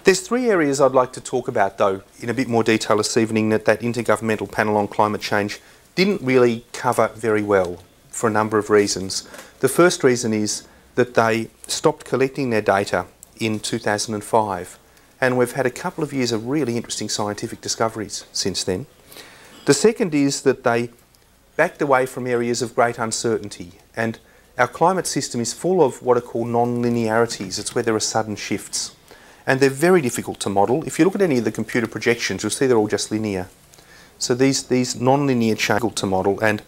There's three areas I'd like to talk about, though, in a bit more detail this evening that Intergovernmental Panel on Climate Change didn't really cover very well for a number of reasons. The first reason is that they stopped collecting their data in 2005, and we've had a couple of years of really interesting scientific discoveries since then. The second is that they backed away from areas of great uncertainty, and our climate system is full of what are called non-linearities. It's where there are sudden shifts. And they're very difficult to model. If you look at any of the computer projections, you'll see they're all just linear. So these non-linear changes are difficult to model, and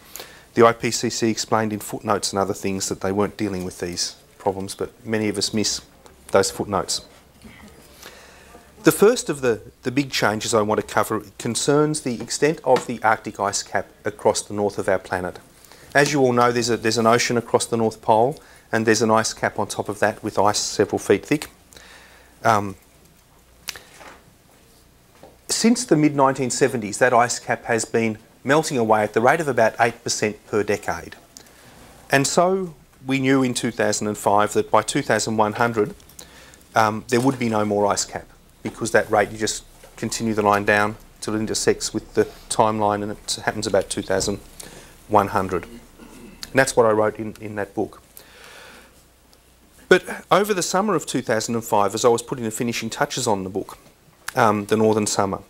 the IPCC explained in footnotes and other things that they weren't dealing with these problems, but many of us miss those footnotes. The first of the big changes I want to cover concerns the extent of the Arctic ice cap across the north of our planet. As you all know, there's an ocean across the North Pole, and there's an ice cap on top of that with ice several feet thick. Since the mid-1970s, that ice cap has been melting away at the rate of about 8% per decade. And so we knew in 2005 that by 2100 there would be no more ice cap, because that rate, you just continue the line down till it intersects with the timeline, and it happens about 2100. And that's what I wrote in that book. But over the summer of 2005, as I was putting the finishing touches on the book, the Northern Summer,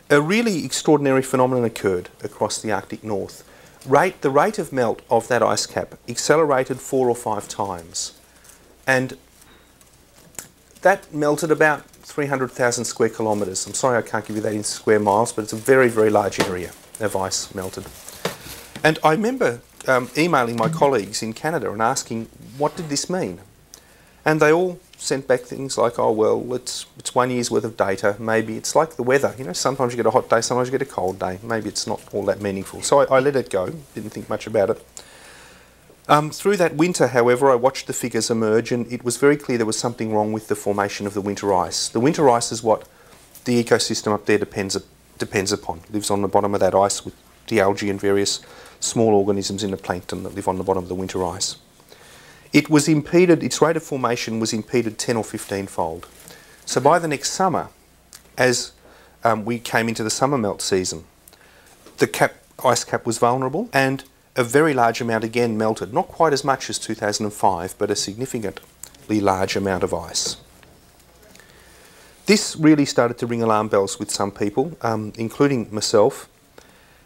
a really extraordinary phenomenon occurred across the Arctic North. The rate of melt of that ice cap accelerated 4 or 5 times. And that melted about 300,000 square kilometres. I'm sorry I can't give you that in square miles, but it's a very, very large area of ice melted. And I remember emailing my colleagues in Canada and asking, what did this mean? And they all sent back things like, oh, well, it's 1 year's worth of data. Maybe it's like the weather. You know, sometimes you get a hot day, sometimes you get a cold day. Maybe it's not all that meaningful. So I let it go, didn't think much about it. Through that winter, however, I watched the figures emerge, and it was very clear there was something wrong with the formation of the winter ice. The winter ice is what the ecosystem up there depends upon. It lives on the bottom of that ice with the algae and various small organisms in the plankton that live on the bottom of the winter ice. It was impeded, its rate of formation was impeded 10 or 15-fold. So by the next summer, as we came into the summer melt season, the ice cap was vulnerable, and a very large amount again melted. Not quite as much as 2005, but a significantly large amount of ice. This really started to ring alarm bells with some people, including myself.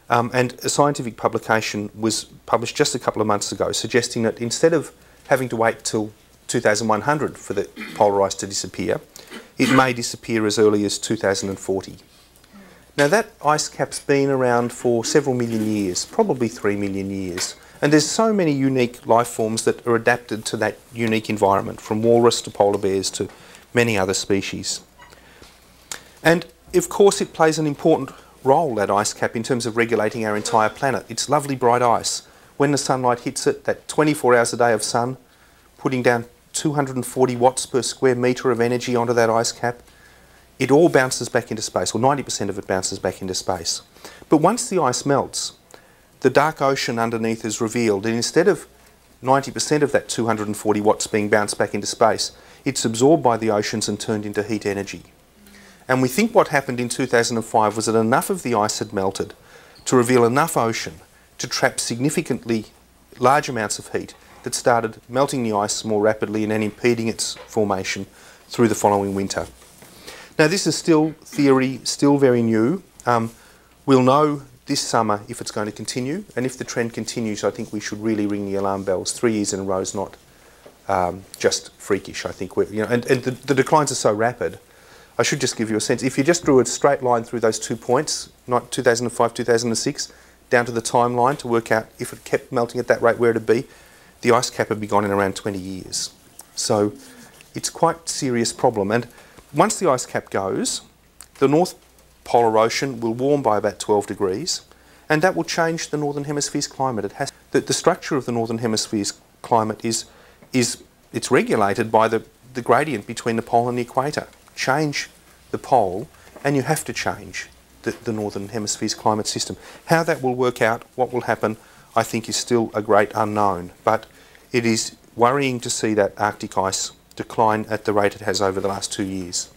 And a scientific publication was published just a couple of months ago, suggesting that instead of having to wait till 2100 for the polar ice to disappear, it may disappear as early as 2040. Now that ice cap's been around for several million years, probably 3 million years, and there's so many unique life forms that are adapted to that unique environment, from walrus to polar bears to many other species. And of course it plays an important role, that ice cap, in terms of regulating our entire planet. It's lovely bright ice. When the sunlight hits it, that 24 hours a day of sun, putting down 240 watts per square metre of energy onto that ice cap, it all bounces back into space, or 90% of it bounces back into space. But once the ice melts, the dark ocean underneath is revealed, and instead of 90% of that 240 watts being bounced back into space, it's absorbed by the oceans and turned into heat energy. And we think what happened in 2005 was that enough of the ice had melted to reveal enough ocean to trap significantly large amounts of heat that started melting the ice more rapidly and then impeding its formation through the following winter. Now this is still theory, still very new. We'll know this summer if it's going to continue, and if the trend continues, I think we should really ring the alarm bells. 3 years in a row is not just freakish. I think and the declines are so rapid. I should just give you a sense. If you just drew a straight line through those 2 points, not 2005, 2006, down to the timeline to work out if it kept melting at that rate where it would be, the ice cap would be gone in around 20 years. So it's quite a serious problem. And once the ice cap goes, the North Polar Ocean will warm by about 12 degrees, and that will change the Northern Hemisphere's climate. The structure of the Northern Hemisphere's climate it's regulated by the gradient between the pole and the equator. Change the pole, and you have to change the Northern Hemisphere's climate system. How that will work out, what will happen, I think is still a great unknown. But it is worrying to see that Arctic ice decline at the rate it has over the last 2 years.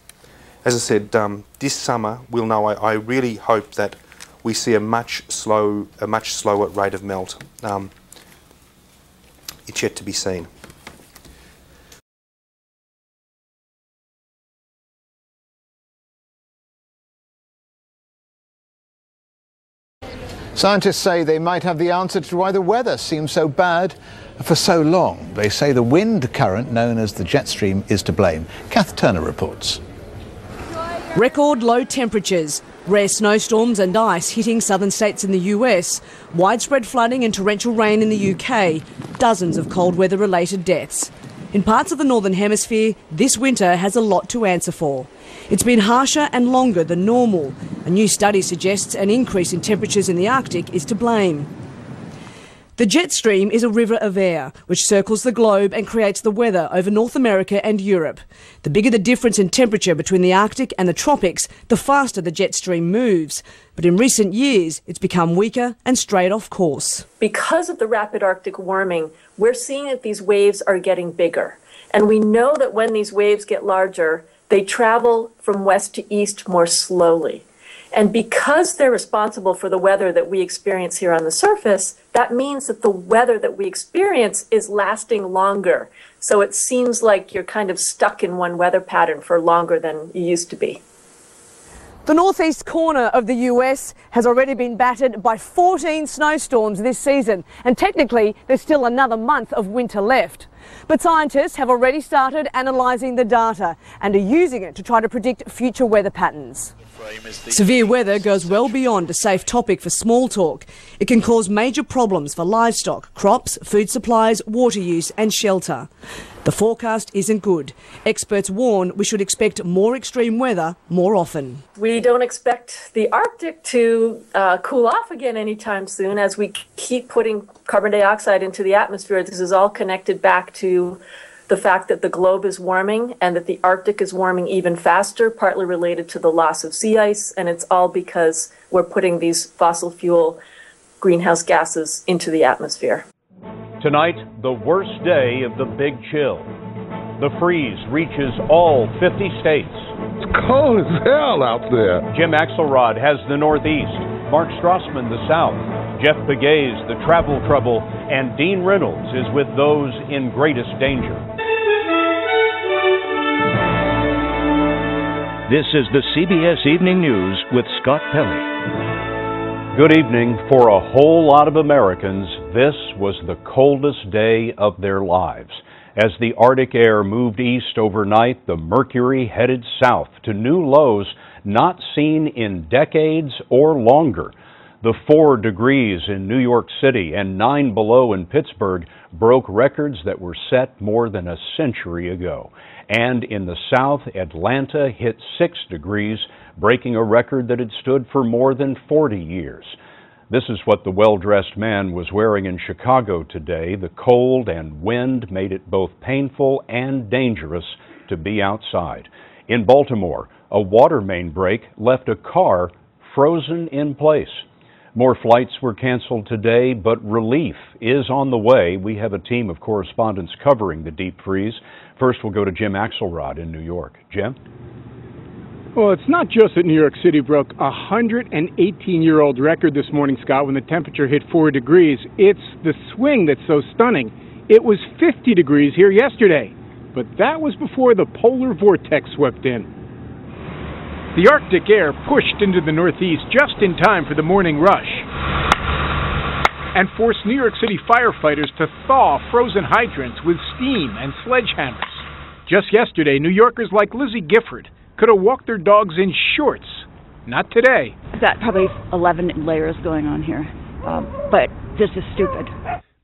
as I said, this summer we'll know. I really hope that we see a much slower rate of melt. It's yet to be seen. Scientists say they might have the answer to why the weather seems so bad for so long. They say the wind current known as the jet stream is to blame. Kath Turner reports. Record low temperatures, rare snowstorms and ice hitting southern states in the US, widespread flooding and torrential rain in the UK, dozens of cold weather related deaths. In parts of the Northern Hemisphere, this winter has a lot to answer for. It's been harsher and longer than normal. A new study suggests an increase in temperatures in the Arctic is to blame. The jet stream is a river of air which circles the globe and creates the weather over North America and Europe. The bigger the difference in temperature between the Arctic and the tropics, the faster the jet stream moves. But in recent years, it's become weaker and strayed off course. Because of the rapid Arctic warming, we're seeing that these waves are getting bigger. And we know that when these waves get larger, they travel from west to east more slowly. And because they're responsible for the weather that we experience here on the surface, that means that the weather that we experience is lasting longer. So it seems like you're kind of stuck in one weather pattern for longer than you used to be. The northeast corner of the US has already been battered by 14 snowstorms this season, and technically there's still another month of winter left. But scientists have already started analysing the data and are using it to try to predict future weather patterns. Severe weather goes well beyond a safe topic for small talk. It can cause major problems for livestock, crops, food supplies, water use and shelter. The forecast isn't good. Experts warn we should expect more extreme weather more often. We don't expect the Arctic to cool off again anytime soon as we keep putting carbon dioxide into the atmosphere. This is all connected back to the fact that the globe is warming and that the Arctic is warming even faster, partly related to the loss of sea ice, and it's all because we're putting these fossil fuel greenhouse gases into the atmosphere. Tonight, the worst day of the big chill. The freeze reaches all 50 states. It's cold as hell out there. Jim Axelrod has the Northeast, Mark Strassman the South, Jeff Begay's the travel trouble, and Dean Reynolds is with those in greatest danger. This is the CBS Evening News with Scott Pelley. Good evening. For a whole lot of Americans, this was the coldest day of their lives. As the Arctic air moved east overnight, the mercury headed south to new lows not seen in decades or longer. The 4 degrees in New York City and 9 below in Pittsburgh broke records that were set more than a century ago. And in the south, Atlanta hit 6 degrees, breaking a record that had stood for more than 40 years. This is what the well-dressed man was wearing in Chicago today. The cold and wind made it both painful and dangerous to be outside. In Baltimore, a water main break left a car frozen in place. More flights were canceled today, but relief is on the way. We have a team of correspondents covering the deep freeze. First, we'll go to Jim Axelrod in New York. Jim? Well, it's not just that New York City broke a 118-year-old record this morning, Scott, when the temperature hit 4 degrees. It's the swing that's so stunning. It was 50 degrees here yesterday, but that was before the polar vortex swept in. The Arctic air pushed into the Northeast just in time for the morning rush and forced New York City firefighters to thaw frozen hydrants with steam and sledgehammers. Just yesterday, New Yorkers like Lizzie Gifford could have walked their dogs in shorts. Not today. I've got probably 11 layers going on here, but this is stupid.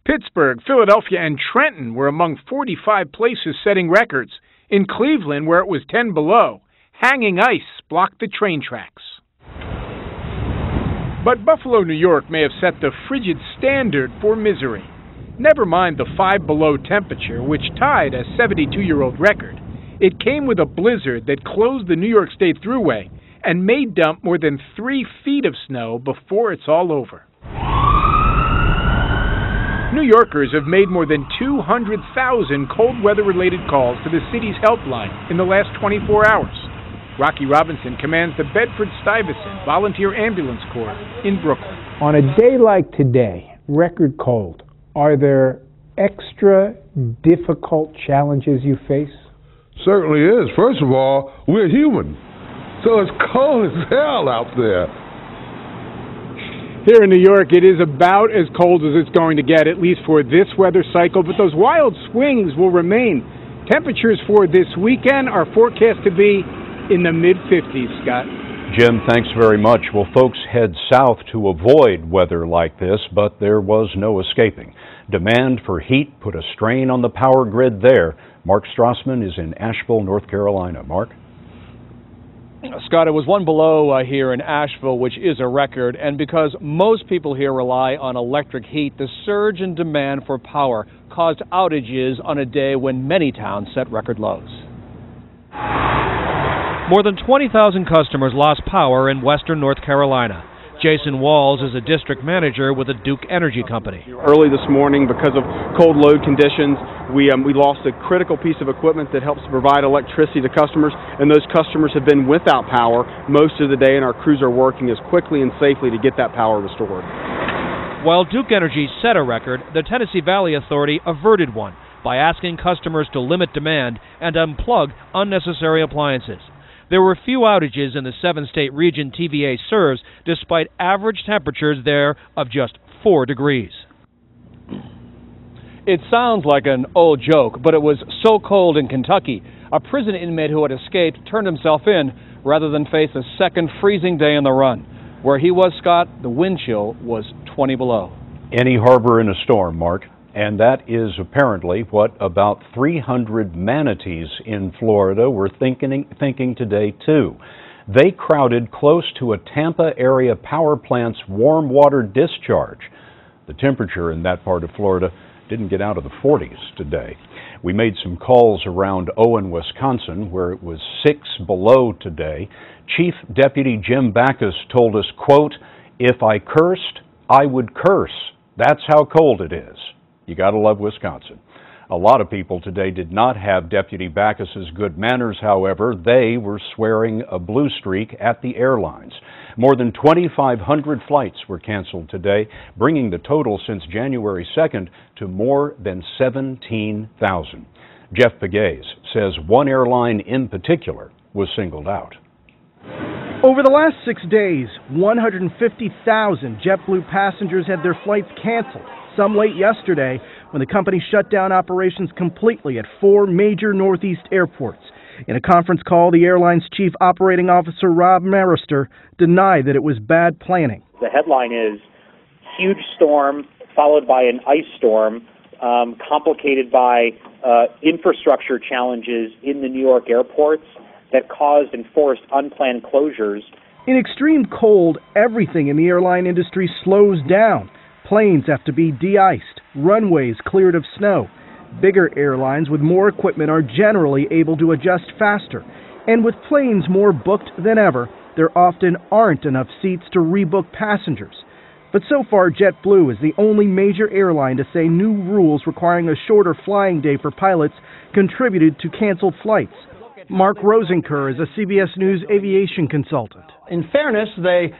Pittsburgh, Philadelphia, and Trenton were among 45 places setting records. In Cleveland, where it was 10 below, hanging ice blocked the train tracks. But Buffalo, New York may have set the frigid standard for misery. Never mind the 5 below temperature, which tied a 72-year-old record. It came with a blizzard that closed the New York State Thruway and may dump more than 3 feet of snow before it's all over. New Yorkers have made more than 200,000 cold weather-related calls to the city's helpline in the last 24 hours. Rocky Robinson commands the Bedford-Stuyvesant Volunteer Ambulance Corps in Brooklyn. On a day like today, record cold, are there extra difficult challenges you face? Certainly is. First of all, we're human, so it's cold as hell out there. Here in New York, it is about as cold as it's going to get, at least for this weather cycle, but those wild swings will remain. Temperatures for this weekend are forecast to be in the mid-50s, Scott. Jim, thanks very much. Well, folks head south to avoid weather like this, but there was no escaping. Demand for heat put a strain on the power grid there. Mark Strassman is in Asheville, North Carolina. Mark? Scott, it was 1 below here in Asheville, which is a record, and because most people here rely on electric heat, the surge in demand for power caused outages on a day when many towns set record lows. More than 20,000 customers lost power in western North Carolina. Jason Walls is a district manager with the Duke Energy Company. Early this morning, because of cold load conditions, we lost a critical piece of equipment that helps provide electricity to customers, and those customers have been without power most of the day, and our crews are working as quickly and safely to get that power restored. While Duke Energy set a record, the Tennessee Valley Authority averted one by asking customers to limit demand and unplug unnecessary appliances. There were few outages in the 7-state region TVA serves, despite average temperatures there of just 4 degrees. It sounds like an old joke, but it was so cold in Kentucky, a prison inmate who had escaped turned himself in rather than face a second freezing day in the run. Where he was, Scott, the wind chill was 20 below. Any harbor in a storm, Mark. And that is apparently what about 300 manatees in Florida were thinking today, too. They crowded close to a Tampa area power plant's warm water discharge. The temperature in that part of Florida didn't get out of the 40s today. We made some calls around Owen, Wisconsin, where it was 6 below today. Chief Deputy Jim Backus told us, quote, "If I cursed, I would curse. That's how cold it is." You gotta love Wisconsin. A lot of people today did not have Deputy Backus's good manners, however. They were swearing a blue streak at the airlines. More than 2,500 flights were canceled today, bringing the total since January 2nd to more than 17,000. Jeff Pegues says one airline in particular was singled out. Over the last 6 days, 150,000 JetBlue passengers had their flights canceled. Some late yesterday when the company shut down operations completely at 4 major Northeast airports. In a conference call, the airline's chief operating officer, Rob Marister, denied that it was bad planning. The headline is huge storm followed by an ice storm, complicated by infrastructure challenges in the New York airports that caused and forced unplanned closures. In extreme cold, everything in the airline industry slows down. Planes have to be de-iced, runways cleared of snow. Bigger airlines with more equipment are generally able to adjust faster. And with planes more booked than ever, there often aren't enough seats to rebook passengers. But so far, JetBlue is the only major airline to say new rules requiring a shorter flying day for pilots contributed to canceled flights. Mark Rosenker is a CBS News aviation consultant. In fairness, the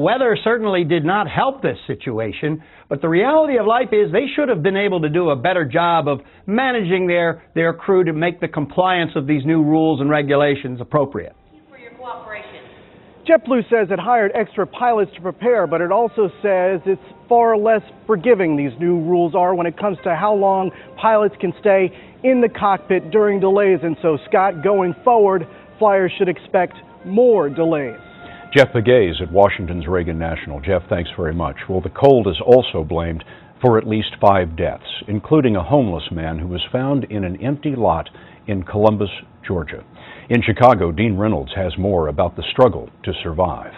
weather certainly did not help this situation, but the reality of life is they should have been able to do a better job of managing their crew to make the compliance of these new rules and regulations appropriate. For your cooperation. JetBlue says it hired extra pilots to prepare, but it also says it's far less forgiving these new rules are when it comes to how long pilots can stay in the cockpit during delays. And so, Scott, going forward, flyers should expect more delays. Jeff Pegues at Washington's Reagan National. Jeff, thanks very much. Well, the cold is also blamed for at least 5 deaths, including a homeless man who was found in an empty lot in Columbus, Georgia. In Chicago, Dean Reynolds has more about the struggle to survive.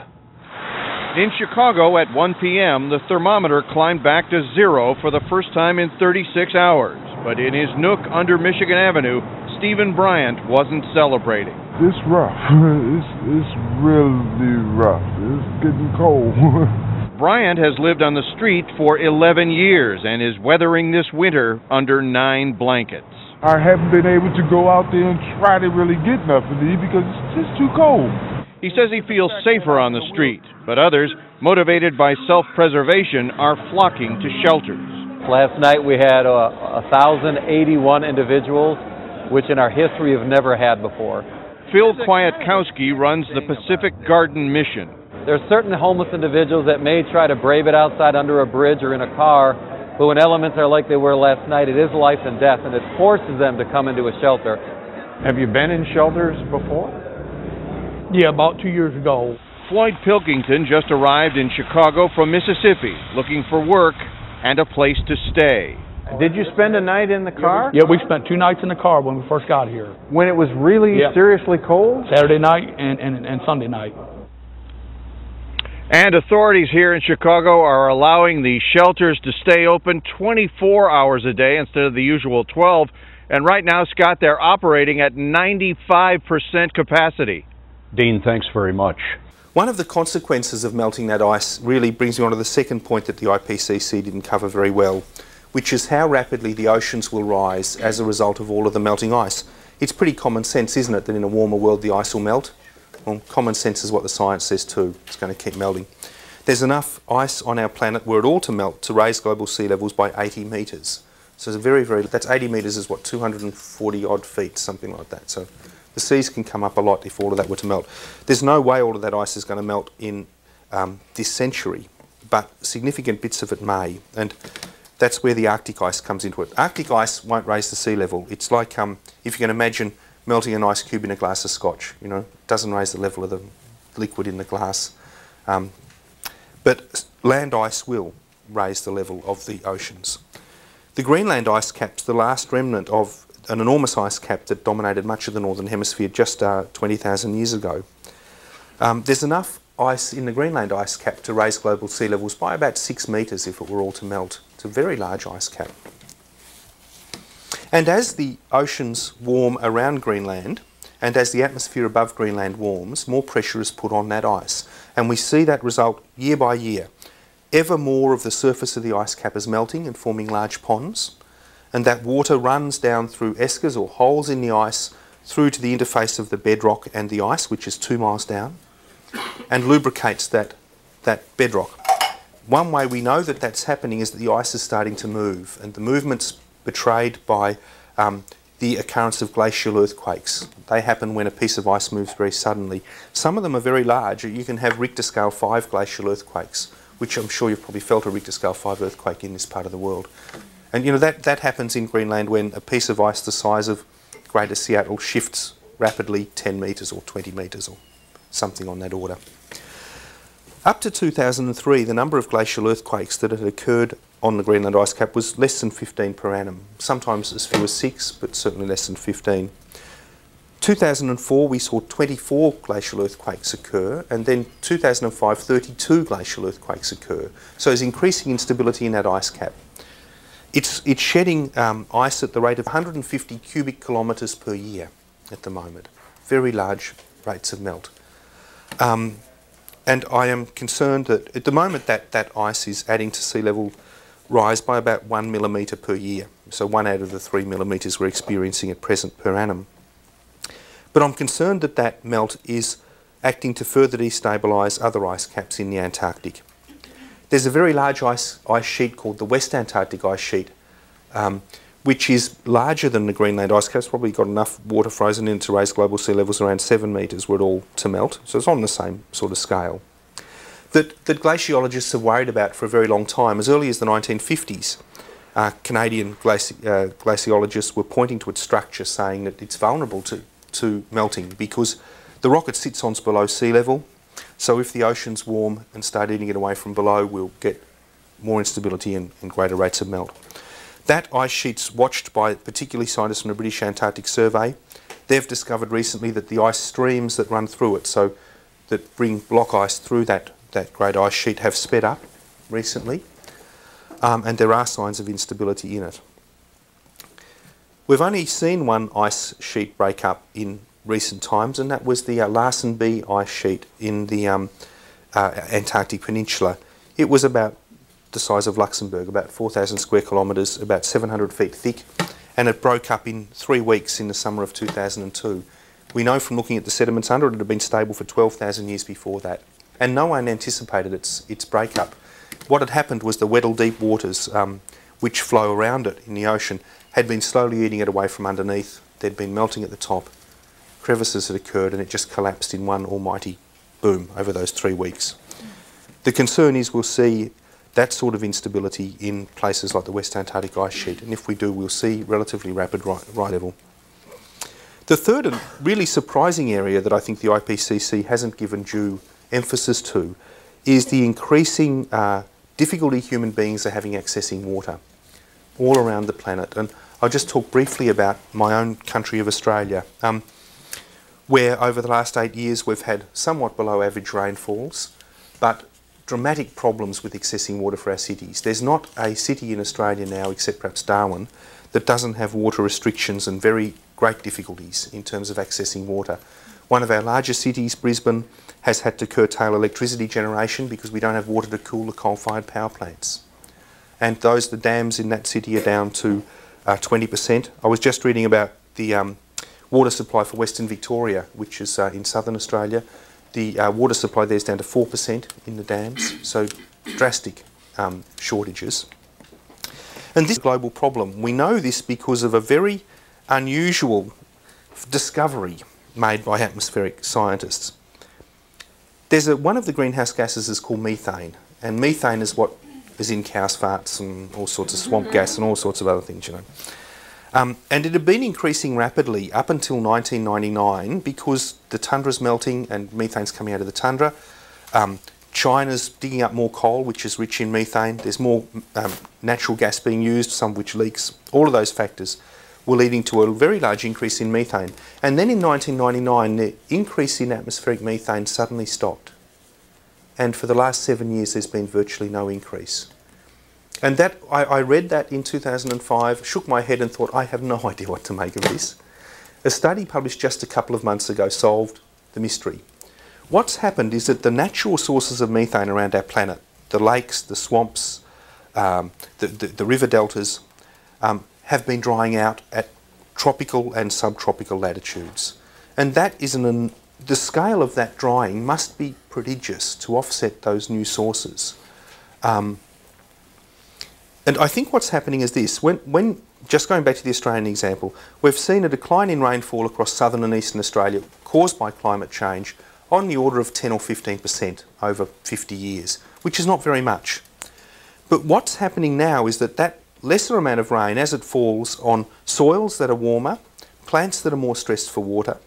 In Chicago at 1 p.m., the thermometer climbed back to 0 for the first time in 36 hours. But in his nook under Michigan Avenue, Stephen Bryant wasn't celebrating. It's rough. It's really rough. It's getting cold. Bryant has lived on the street for 11 years and is weathering this winter under 9 blankets. I haven't been able to go out there and try to really get nothing to eat because it's It's too cold. He says he feels safer on the street, but others, motivated by self-preservation, are flocking to shelters. Last night we had 1,081 individuals, which in our history have never had before. Phil Kwiatkowski runs the Pacific Garden Mission. There are certain homeless individuals that may try to brave it outside under a bridge or in a car, but when elements are like they were last night, it is life and death, and it forces them to come into a shelter. Have you been in shelters before? Yeah, about 2 years ago. Floyd Pilkington just arrived in Chicago from Mississippi, looking for work and a place to stay. Did you spend a night in the car? Yeah, we spent 2 nights in the car when we first got here. When it was really seriously cold? Saturday night and Sunday night. And authorities here in Chicago are allowing the shelters to stay open 24 hours a day instead of the usual 12. And right now, Scott, they're operating at 95% capacity. Dean, thanks very much. One of the consequences of melting that ice really brings me on to the second point that the IPCC didn't cover very well, which is how rapidly the oceans will rise as a result of all of the melting ice. It's pretty common sense, isn't it, that in a warmer world the ice will melt? Well, common sense is what the science says too. It's going to keep melting. There's enough ice on our planet were it all to melt to raise global sea levels by 80 metres. So it's that's 80 metres is what, 240 odd feet, something like that. So the seas can come up a lot if all of that were to melt. There's no way all of that ice is going to melt in this century, but significant bits of it may. And that's where the Arctic ice comes into it. Arctic ice won't raise the sea level. It's like, if you can imagine melting an ice cube in a glass of scotch, you know, it doesn't raise the level of the liquid in the glass. But land ice will raise the level of the oceans. The Greenland ice cap's the last remnant of an enormous ice cap that dominated much of the northern hemisphere just 20,000 years ago. There's enough ice in the Greenland ice cap to raise global sea levels by about 6 metres if it were all to melt. It's a very large ice cap. And as the oceans warm around Greenland, and as the atmosphere above Greenland warms, more pressure is put on that ice. And we see that result year by year. Ever more of the surface of the ice cap is melting and forming large ponds, and that water runs down through eskers or holes in the ice through to the interface of the bedrock and the ice, which is 2 miles down, and lubricates that bedrock. One way we know that that's happening is that the ice is starting to move, and the movement's betrayed by the occurrence of glacial earthquakes. They happen when a piece of ice moves very suddenly. Some of them are very large. You can have Richter scale 5 glacial earthquakes, which I'm sure you've probably felt a Richter scale 5 earthquake in this part of the world. And you know that happens in Greenland when a piece of ice the size of Greater Seattle shifts rapidly 10 metres or 20 metres or something on that order. Up to 2003, the number of glacial earthquakes that had occurred on the Greenland ice cap was less than 15 per annum, sometimes as few as 6, but certainly less than 15. 2004, we saw 24 glacial earthquakes occur, and then 2005, 32 glacial earthquakes occur. So there's increasing instability in that ice cap. It's shedding ice at the rate of 150 cubic kilometres per year at the moment. Very large rates of melt. And I am concerned that at the moment that ice is adding to sea level rise by about 1 millimetre per year. So 1 out of the 3 millimetres we're experiencing at present per annum. But I'm concerned that that melt is acting to further destabilise other ice caps in the Antarctic. There's a very large ice sheet called the West Antarctic Ice Sheet, which is larger than the Greenland ice cap. It's probably got enough water frozen in to raise global sea levels around 7 metres were it all to melt. So it's on the same sort of scale. That glaciologists have worried about for a very long time. As early as the 1950s, Canadian glaciologists were pointing to its structure, saying that it's vulnerable to melting because the rocket sits on below sea level. So if the oceans warm and start eating it away from below, we'll get more instability and greater rates of melt. That ice sheet's watched by particularly scientists from the British Antarctic Survey. They've discovered recently that the ice streams that run through it, so that bring block ice through that great ice sheet, have sped up recently, and there are signs of instability in it. We've only seen one ice sheet break up in recent times, and that was the Larsen B ice sheet in the Antarctic Peninsula. It was about the size of Luxembourg, about 4,000 square kilometres, about 700 feet thick, and it broke up in 3 weeks in the summer of 2002. We know from looking at the sediments under it, it had been stable for 12,000 years before that. And no one anticipated its breakup. What had happened was the Weddell deep waters, which flow around it in the ocean, had been slowly eating it away from underneath. They'd been melting at the top. Crevices had occurred and it just collapsed in one almighty boom over those 3 weeks. The concern is we'll see that sort of instability in places like the West Antarctic Ice Sheet, and if we do, we'll see relatively rapid rise level. The third and really surprising area that I think the IPCC hasn't given due emphasis to is the increasing difficulty human beings are having accessing water all around the planet. And I'll just talk briefly about my own country of Australia, where over the last 8 years we've had somewhat below average rainfalls, but dramatic problems with accessing water for our cities. There's not a city in Australia now, except perhaps Darwin, that doesn't have water restrictions and very great difficulties in terms of accessing water. One of our largest cities, Brisbane, has had to curtail electricity generation because we don't have water to cool the coal-fired power plants. And the dams in that city are down to 20%. I was just reading about the water supply for Western Victoria, which is in southern Australia. The water supply there is down to 4% in the dams, so drastic shortages. And this is a global problem. We know this because of a very unusual discovery made by atmospheric scientists. One of the greenhouse gases is called methane, and methane is what is in cows' farts and all sorts of swamp gas and all sorts of other things, you know. And it had been increasing rapidly up until 1999 because the tundra's melting and methane's coming out of the tundra. China's digging up more coal, which is rich in methane. There's more natural gas being used, some of which leaks. All of those factors were leading to a very large increase in methane. And then in 1999, the increase in atmospheric methane suddenly stopped. And for the last 7 years, there's been virtually no increase. And that I read that in 2005, shook my head and thought, I have no idea what to make of this. A study published just a couple of months ago solved the mystery. What's happened is that the natural sources of methane around our planet, the lakes, the swamps, the river deltas, have been drying out at tropical and subtropical latitudes. And that is the scale of that drying must be prodigious to offset those new sources. And I think what's happening is this. When just going back to the Australian example, we've seen a decline in rainfall across southern and eastern Australia caused by climate change on the order of 10 or 15% over 50 years, which is not very much. But what's happening now is that lesser amount of rain, as it falls on soils that are warmer, plants that are more stressed for water,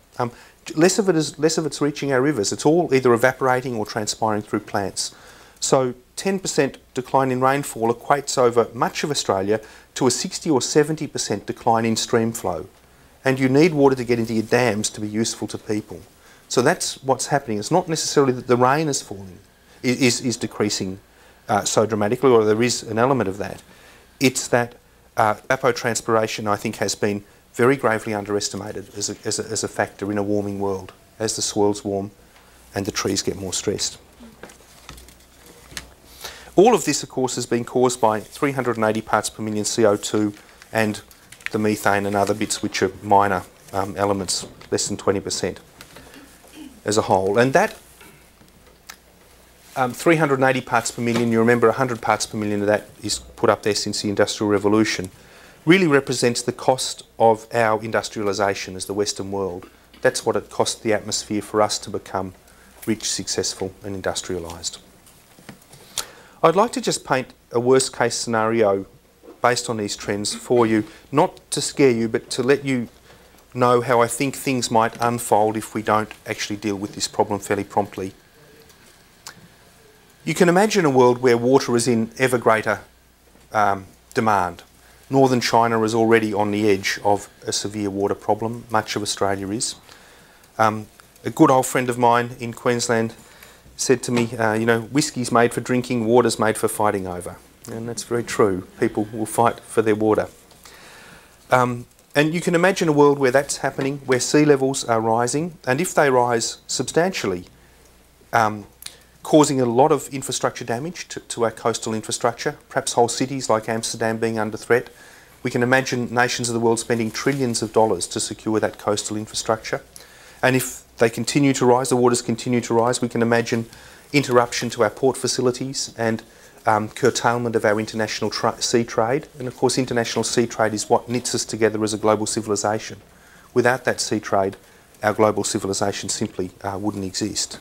less of it's reaching our rivers. It's all either evaporating or transpiring through plants. So 10% decline in rainfall equates over much of Australia to a 60 or 70% decline in stream flow. And you need water to get into your dams to be useful to people. So that's what's happening. It's not necessarily that the rain is falling, is decreasing so dramatically, or there is an element of that. It's that evapotranspiration, I think, has been very gravely underestimated as a factor in a warming world, as the soils warm and the trees get more stressed. All of this, of course, has been caused by 380 parts per million CO2 and the methane and other bits which are minor elements, less than 20% as a whole. And that 380 parts per million, you remember 100 parts per million of that is put up there since the Industrial Revolution, really represents the cost of our industrialisation as the Western world. That's what it cost the atmosphere for us to become rich, successful and industrialised. I'd like to just paint a worst case scenario based on these trends for you, not to scare you, but to let you know how I think things might unfold if we don't actually deal with this problem fairly promptly. You can imagine a world where water is in ever greater demand. Northern China is already on the edge of a severe water problem. Much of Australia is. A good old friend of mine in Queensland said to me, you know, whiskey's made for drinking, water's made for fighting over. And that's very true. People will fight for their water. And you can imagine a world where that's happening, where sea levels are rising, and if they rise substantially, causing a lot of infrastructure damage to our coastal infrastructure, perhaps whole cities like Amsterdam being under threat. We can imagine nations of the world spending trillions of dollars to secure that coastal infrastructure. And if they continue to rise, the waters continue to rise, we can imagine interruption to our port facilities and curtailment of our international sea trade. And of course, international sea trade is what knits us together as a global civilization. Without that sea trade, our global civilization simply wouldn't exist.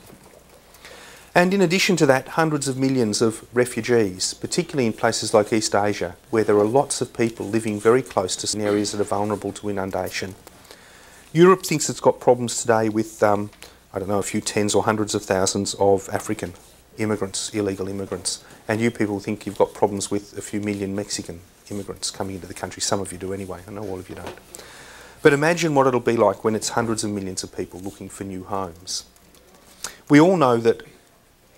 And in addition to that, hundreds of millions of refugees, particularly in places like East Asia, where there are lots of people living very close to areas that are vulnerable to inundation. Europe thinks it's got problems today with, I don't know, a few tens or hundreds of thousands of African immigrants, illegal immigrants. And you people think you've got problems with a few million Mexican immigrants coming into the country. Some of you do anyway, I know all of you don't. But imagine what it'll be like when it's hundreds of millions of people looking for new homes. We all know that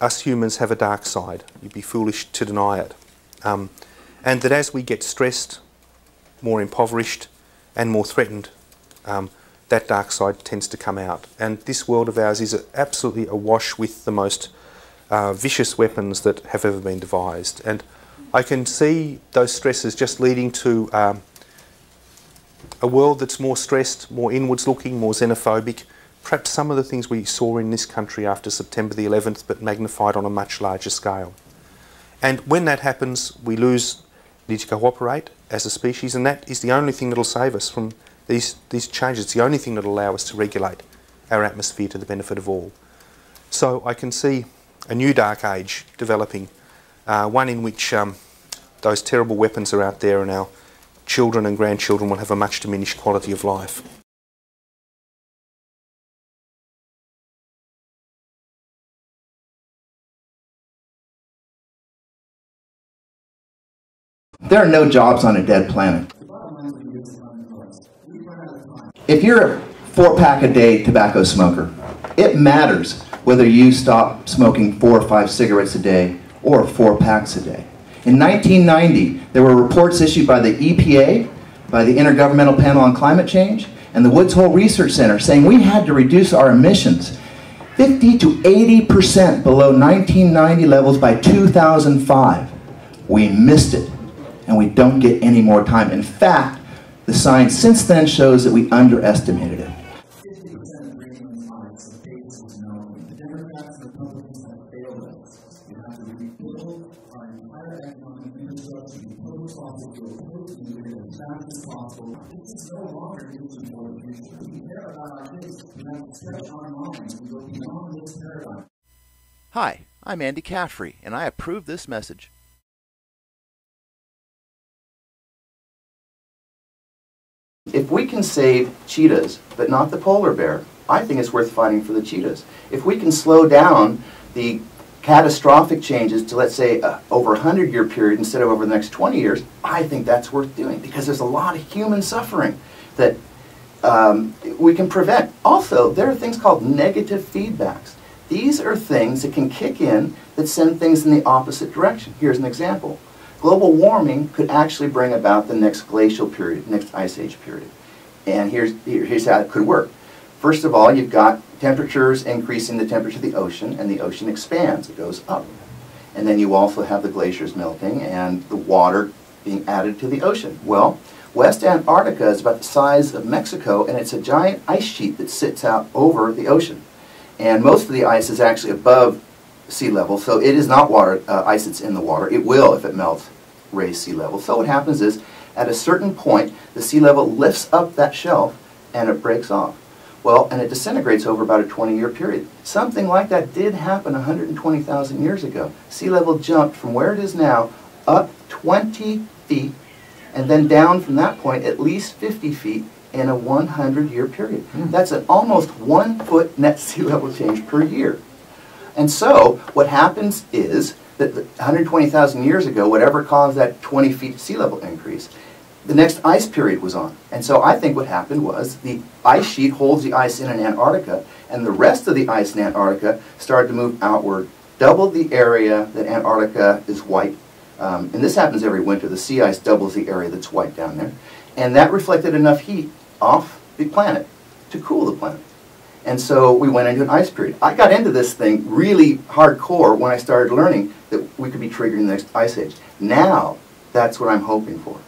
us humans have a dark side. You'd be foolish to deny it. And that as we get stressed, more impoverished and more threatened, that dark side tends to come out. And this world of ours is absolutely awash with the most vicious weapons that have ever been devised. And I can see those stresses just leading to a world that's more stressed, more inwards looking, more xenophobic. Perhaps some of the things we saw in this country after September the 11th, but magnified on a much larger scale. And when that happens, we lose the need to cooperate as a species, and that is the only thing that will save us from these changes. It's the only thing that will allow us to regulate our atmosphere to the benefit of all. So I can see a new dark age developing, one in which those terrible weapons are out there and our children and grandchildren will have a much diminished quality of life. There are no jobs on a dead planet. If you're a 4-pack-a-day tobacco smoker, it matters whether you stop smoking 4 or 5 cigarettes a day or 4 packs a day. In 1990, there were reports issued by the EPA, by the Intergovernmental Panel on Climate Change, and the Woods Hole Research Center saying we had to reduce our emissions 50 to 80% below 1990 levels by 2005. We missed it. And we don't get any more time. In fact, the science since then shows that we underestimated it. 50% of Greenland's ice, the base is melting. The Democrats and Republicans have failed us. We have to rebuild our entire economic infrastructure to post fossil fuel, post nuclear as fast as possible. This is no longer vision for the future. We care about our kids. We have to stretch our minds and go beyond this paradigm. Hi, I'm Andy Caffrey, and I approve this message. If we can save cheetahs, but not the polar bear, I think it's worth fighting for the cheetahs. If we can slow down the catastrophic changes to, let's say, over a 100-year period instead of over the next 20 years, I think that's worth doing because there's a lot of human suffering that we can prevent. Also, there are things called negative feedbacks. These are things that can kick in that send things in the opposite direction. Here's an example. Global warming could actually bring about the next glacial period, next ice age period. And here's how it could work. First of all, you've got temperatures increasing the temperature of the ocean, and the ocean expands, it goes up. And then you also have the glaciers melting and the water being added to the ocean. Well, West Antarctica is about the size of Mexico, and it's a giant ice sheet that sits out over the ocean. And most of the ice is actually above sea level, so it is not water, ice that's in the water. It will, if it melts, raise sea level. So what happens is, at a certain point, the sea level lifts up that shelf and it breaks off. Well, and it disintegrates over about a 20-year period. Something like that did happen 120,000 years ago. Sea level jumped from where it is now up 20 feet and then down from that point at least 50 feet in a 100-year period. That's an almost 1 foot net sea level change per year. And so what happens is that 120,000 years ago, whatever caused that 20 feet sea level increase, the next ice period was on. And so I think what happened was the ice sheet holds the ice in Antarctica, and the rest of the ice in Antarctica started to move outward, doubled the area that Antarctica is white. And this happens every winter. The sea ice doubles the area that's white down there. And that reflected enough heat off the planet to cool the planet. And so we went into an ice period. I got into this thing really hardcore when I started learning that we could be triggering the next ice age. Now, that's what I'm hoping for.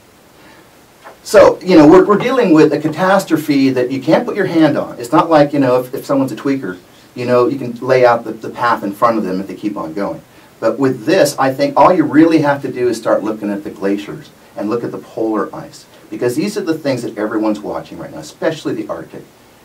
So, you know, we're dealing with a catastrophe that you can't put your hand on. It's not like, you know, if someone's a tweaker, you know, you can lay out the path in front of them if they keep on going. But with this, I think all you really have to do is start looking at the glaciers and look at the polar ice. Because these are the things that everyone's watching right now, especially the Arctic.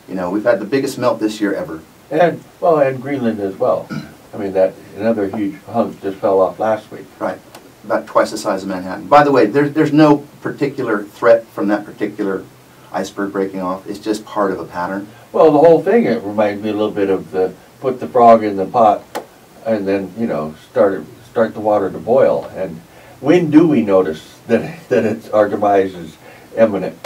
You know, we've had the biggest melt this year ever. And, well, and Greenland as well. I mean, that another huge hunk just fell off last week. Right. About twice the size of Manhattan. By the way, there's no particular threat from that particular iceberg breaking off. It's just part of a pattern. Well, the whole thing, it reminds me a little bit of the put the frog in the pot and then, you know, start the water to boil. And when do we notice that our demise is imminent?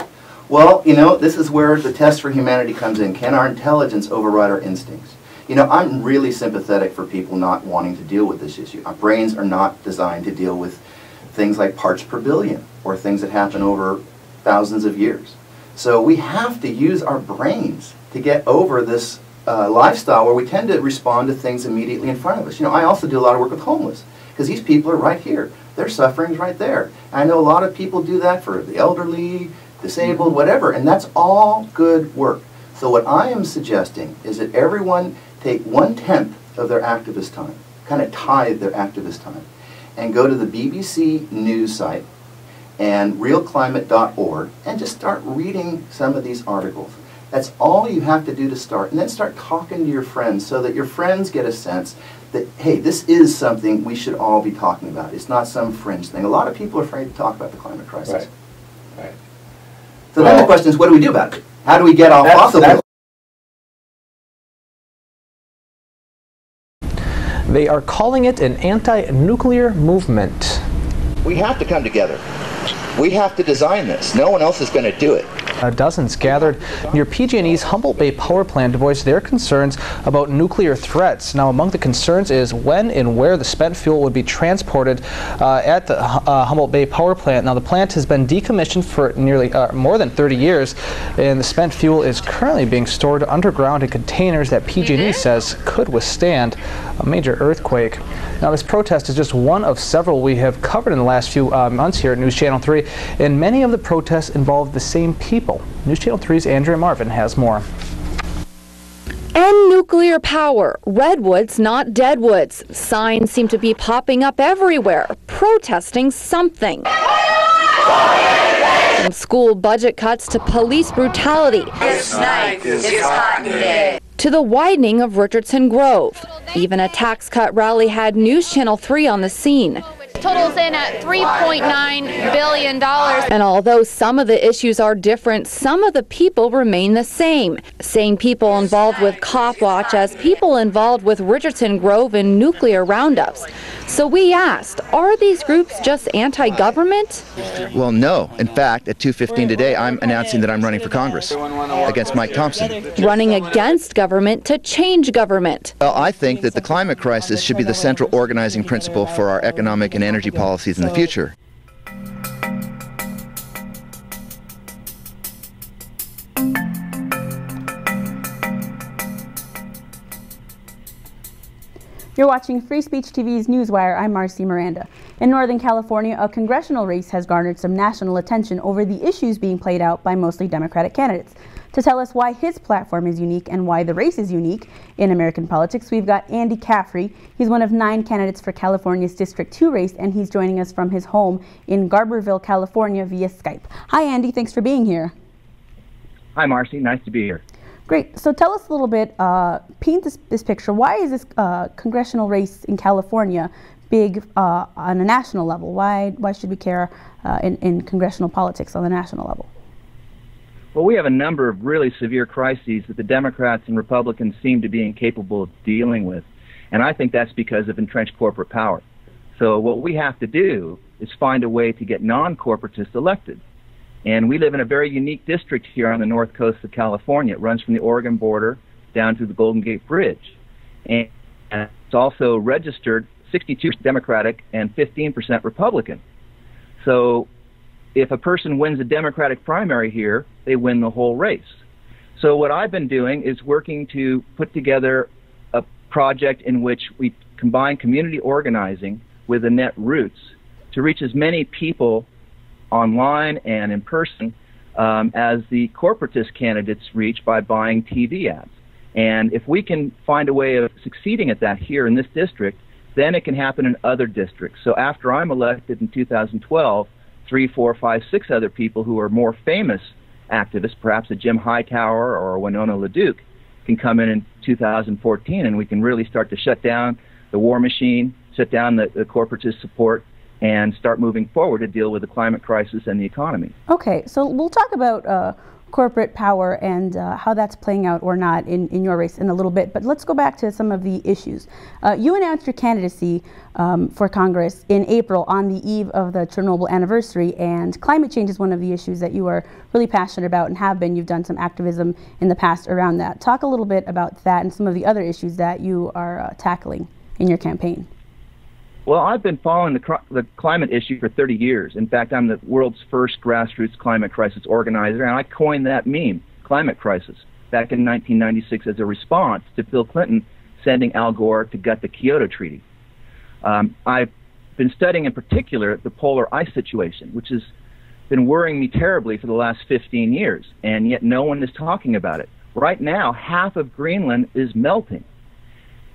Well, you know, this is where the test for humanity comes in. Can our intelligence override our instincts? You know, I'm really sympathetic for people not wanting to deal with this issue. Our brains are not designed to deal with things like parts per billion or things that happen over thousands of years. So we have to use our brains to get over this lifestyle where we tend to respond to things immediately in front of us. You know, I also do a lot of work with homeless because these people are right here. Their suffering's right there. I know a lot of people do that for the elderly, disabled, whatever, and that's all good work. So what I am suggesting is that everyone take 1/10 of their activist time, kind of tithe their activist time, and go to the BBC News site and realclimate.org and just start reading some of these articles. That's all you have to do to start, and then start talking to your friends so that your friends get a sense that, hey, this is something we should all be talking about. It's not some fringe thing. A lot of people are afraid to talk about the climate crisis. Right. Right. So then the question is, what do we do about it? How do we get off fossil fuels? They are calling it an anti-nuclear movement. We have to come together. We have to design this. No one else is going to do it. Dozens gathered near PG&E's Humboldt Bay power plant to voice their concerns about nuclear threats. Now, among the concerns is when and where the spent fuel would be transported at the Humboldt Bay power plant. Now, the plant has been decommissioned for nearly more than 30 years, and the spent fuel is currently being stored underground in containers that PG&E says could withstand a major earthquake. Now, this protest is just one of several we have covered in the last few months here at News Channel 3, and many of the protests involve the same people. News Channel 3's Andrea Marvin has more. End nuclear power. Redwoods, not deadwoods. Signs seem to be popping up everywhere, protesting something. From school budget cuts to police brutality. This night is hot day. To the widening of Richardson Grove. Even a tax cut rally had News Channel 3 on the scene. Totals in at $3.9 billion. And although some of the issues are different, some of the people remain the same. Same people involved with Cop Watch as people involved with Richardson Grove and nuclear roundups. So we asked, are these groups just anti-government? Well, no. In fact, at 2:15 today, I'm announcing that I'm running for Congress against Mike Thompson. Running against government to change government. Well, I think that the climate crisis should be the central organizing principle for our economic and energy policies in the future. You're watching Free Speech TV's Newswire. I'm Marcy Miranda. In Northern California, a congressional race has garnered some national attention over the issues being played out by mostly Democratic candidates. To tell us why his platform is unique and why the race is unique in American politics, we've got Andy Caffrey. He's one of 9 candidates for California's District 2 race, and he's joining us from his home in Garberville, California via Skype. Hi, Andy. Thanks for being here. Hi, Marcy. Nice to be here. Great. So tell us a little bit, paint this picture. Why is this congressional race in California big on a national level? Why should we care in congressional politics on the national level? Well, we have a number of really severe crises that the Democrats and Republicans seem to be incapable of dealing with. And I think that's because of entrenched corporate power. So what we have to do is find a way to get non-corporatists elected. And we live in a very unique district here on the north coast of California. It runs from the Oregon border down to the Golden Gate Bridge. And it's also registered 62% Democratic and 15% Republican. So if a person wins a Democratic primary here, they win the whole race. So what I've been doing is working to put together a project in which we combine community organizing with the net roots to reach as many people online and in person as the corporatist candidates reach by buying TV ads. And if we can find a way of succeeding at that here in this district, then it can happen in other districts. So after I'm elected in 2012, 3, 4, 5, 6 other people who are more famous activists, perhaps a Jim Hightower or a Winona LaDuke, can come in 2014, and we can really start to shut down the war machine, shut down the corporatist support, and start moving forward to deal with the climate crisis and the economy. Okay, so we'll talk about corporate power and how that's playing out or not in your race in a little bit, but let's go back to some of the issues. You announced your candidacy for Congress in April on the eve of the Chernobyl anniversary, and climate change is one of the issues that you are really passionate about and have been. You've done some activism in the past around that. Talk a little bit about that and some of the other issues that you are tackling in your campaign. Well, I've been following the climate issue for 30 years. In fact, I'm the world's first grassroots climate crisis organizer, and I coined that meme, climate crisis, back in 1996 as a response to Bill Clinton sending Al Gore to gut the Kyoto Treaty. I've been studying in particular the polar ice situation, which has been worrying me terribly for the last 15 years, and yet no one is talking about it. Right now, half of Greenland is melting.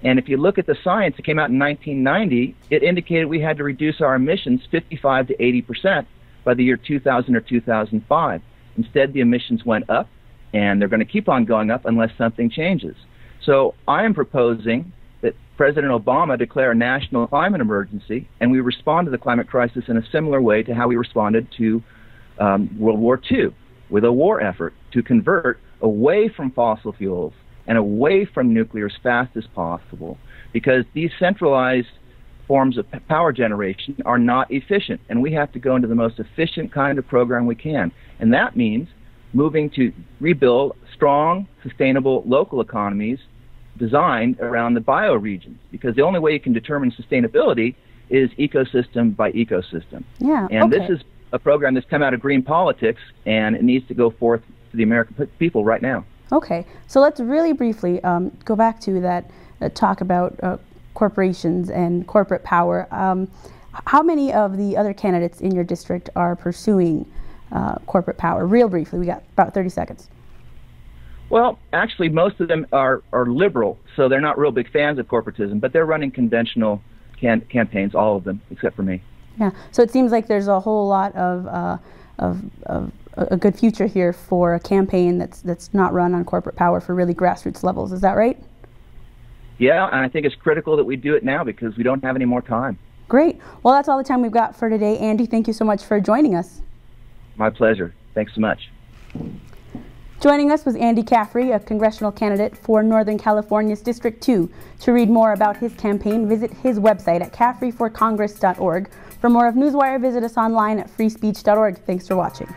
And if you look at the science that came out in 1990, it indicated we had to reduce our emissions 55 to 80% by the year 2000 or 2005. Instead, the emissions went up, and they're going to keep on going up unless something changes. So I am proposing that President Obama declare a national climate emergency, and we respond to the climate crisis in a similar way to how we responded to World War II, with a war effort to convert away from fossil fuels and away from nuclear as fast as possible, because these centralized forms of power generation are not efficient, and we have to go into the most efficient kind of program we can. And that means moving to rebuild strong, sustainable local economies designed around the bioregions, because the only way you can determine sustainability is ecosystem by ecosystem. Yeah, and this is a program that's come out of green politics, and it needs to go forth to the American people right now. Okay, so let's really briefly go back to that talk about corporations and corporate power. How many of the other candidates in your district are pursuing corporate power? Real briefly, we got about 30 seconds. Well, actually, most of them are liberal, so they're not real big fans of corporatism, but they're running conventional campaigns, all of them, except for me. Yeah, so it seems like there's a whole lot of a good future here for a campaign that's not run on corporate power for really grassroots levels. Is that right? Yeah, and I think it's critical that we do it now because we don't have any more time. Great. Well, that's all the time we've got for today. Andy, thank you so much for joining us. My pleasure. Thanks so much. Joining us was Andy Caffrey, a congressional candidate for Northern California's District 2. To read more about his campaign, visit his website at caffreyforcongress.org. For more of Newswire, visit us online at freespeech.org. Thanks for watching.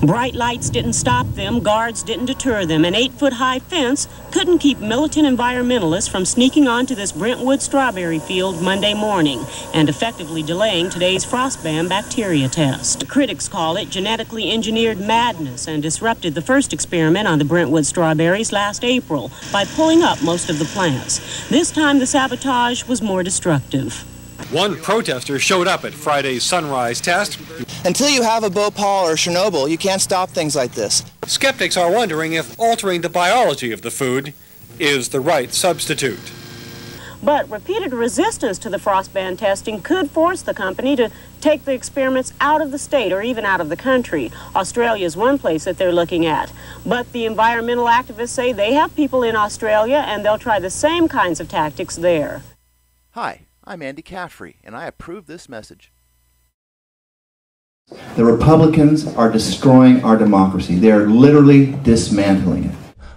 Bright lights didn't stop them, guards didn't deter them. An 8-foot-high fence couldn't keep militant environmentalists from sneaking onto this Brentwood strawberry field Monday morning and effectively delaying today's frostband bacteria test. Critics call it genetically engineered madness and disrupted the first experiment on the Brentwood strawberries last April by pulling up most of the plants. This time the sabotage was more destructive. One protester showed up at Friday's sunrise test. Until you have a Bhopal or Chernobyl, you can't stop things like this. Skeptics are wondering if altering the biology of the food is the right substitute. But repeated resistance to the frostband testing could force the company to take the experiments out of the state or even out of the country. Australia is one place that they're looking at. But the environmental activists say they have people in Australia and they'll try the same kinds of tactics there. Hi, I'm Andy Caffrey, and I approve this message. The Republicans are destroying our democracy. They are literally dismantling it.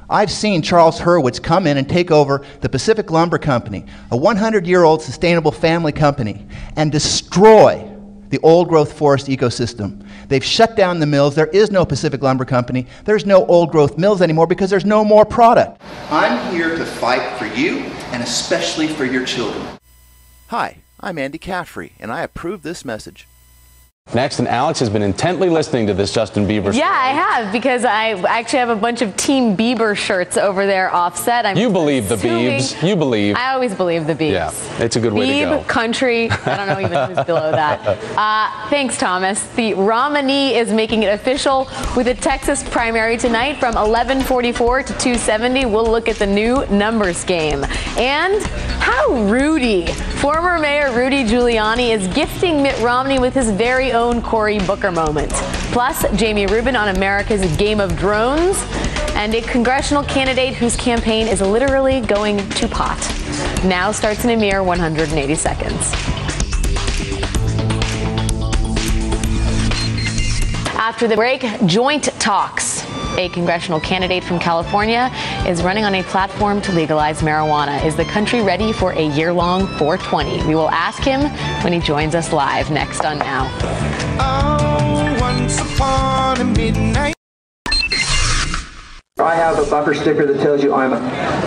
I've seen Charles Hurwitz come in and take over the Pacific Lumber Company, a 100-year-old sustainable family company, and destroy the old-growth forest ecosystem. They've shut down the mills. There is no Pacific Lumber Company. There's no old-growth mills anymore because there's no more product. I'm here to fight for you and especially for your children. Hi, I'm Andy Caffrey, and I approve this message. Next, and Alex has been intently listening to this Justin Bieber story. Yeah, I have, because I actually have a bunch of Team Bieber shirts over there offset. You believe the Biebs. You believe. I always believe the Biebs. Yeah, it's a good way to go. Country. I don't know even who's below that. Thanks, Thomas. The Romney is making it official with a Texas primary tonight from 11:44 to 2:70. We'll look at the new numbers game. And how Rudy, former Mayor Rudy Giuliani, is gifting Mitt Romney with his very own Cory Booker moment. Plus, Jamie Rubin on America's Game of Drones, and a congressional candidate whose campaign is literally going to pot. Now starts in a mere 180 seconds. After the break, joint talks. A congressional candidate from California is running on a platform to legalize marijuana. Is the country ready for a year-long 420? We will ask him when he joins us live next on Now. Oh, once upon a midnight. I have a bumper sticker that tells you I'm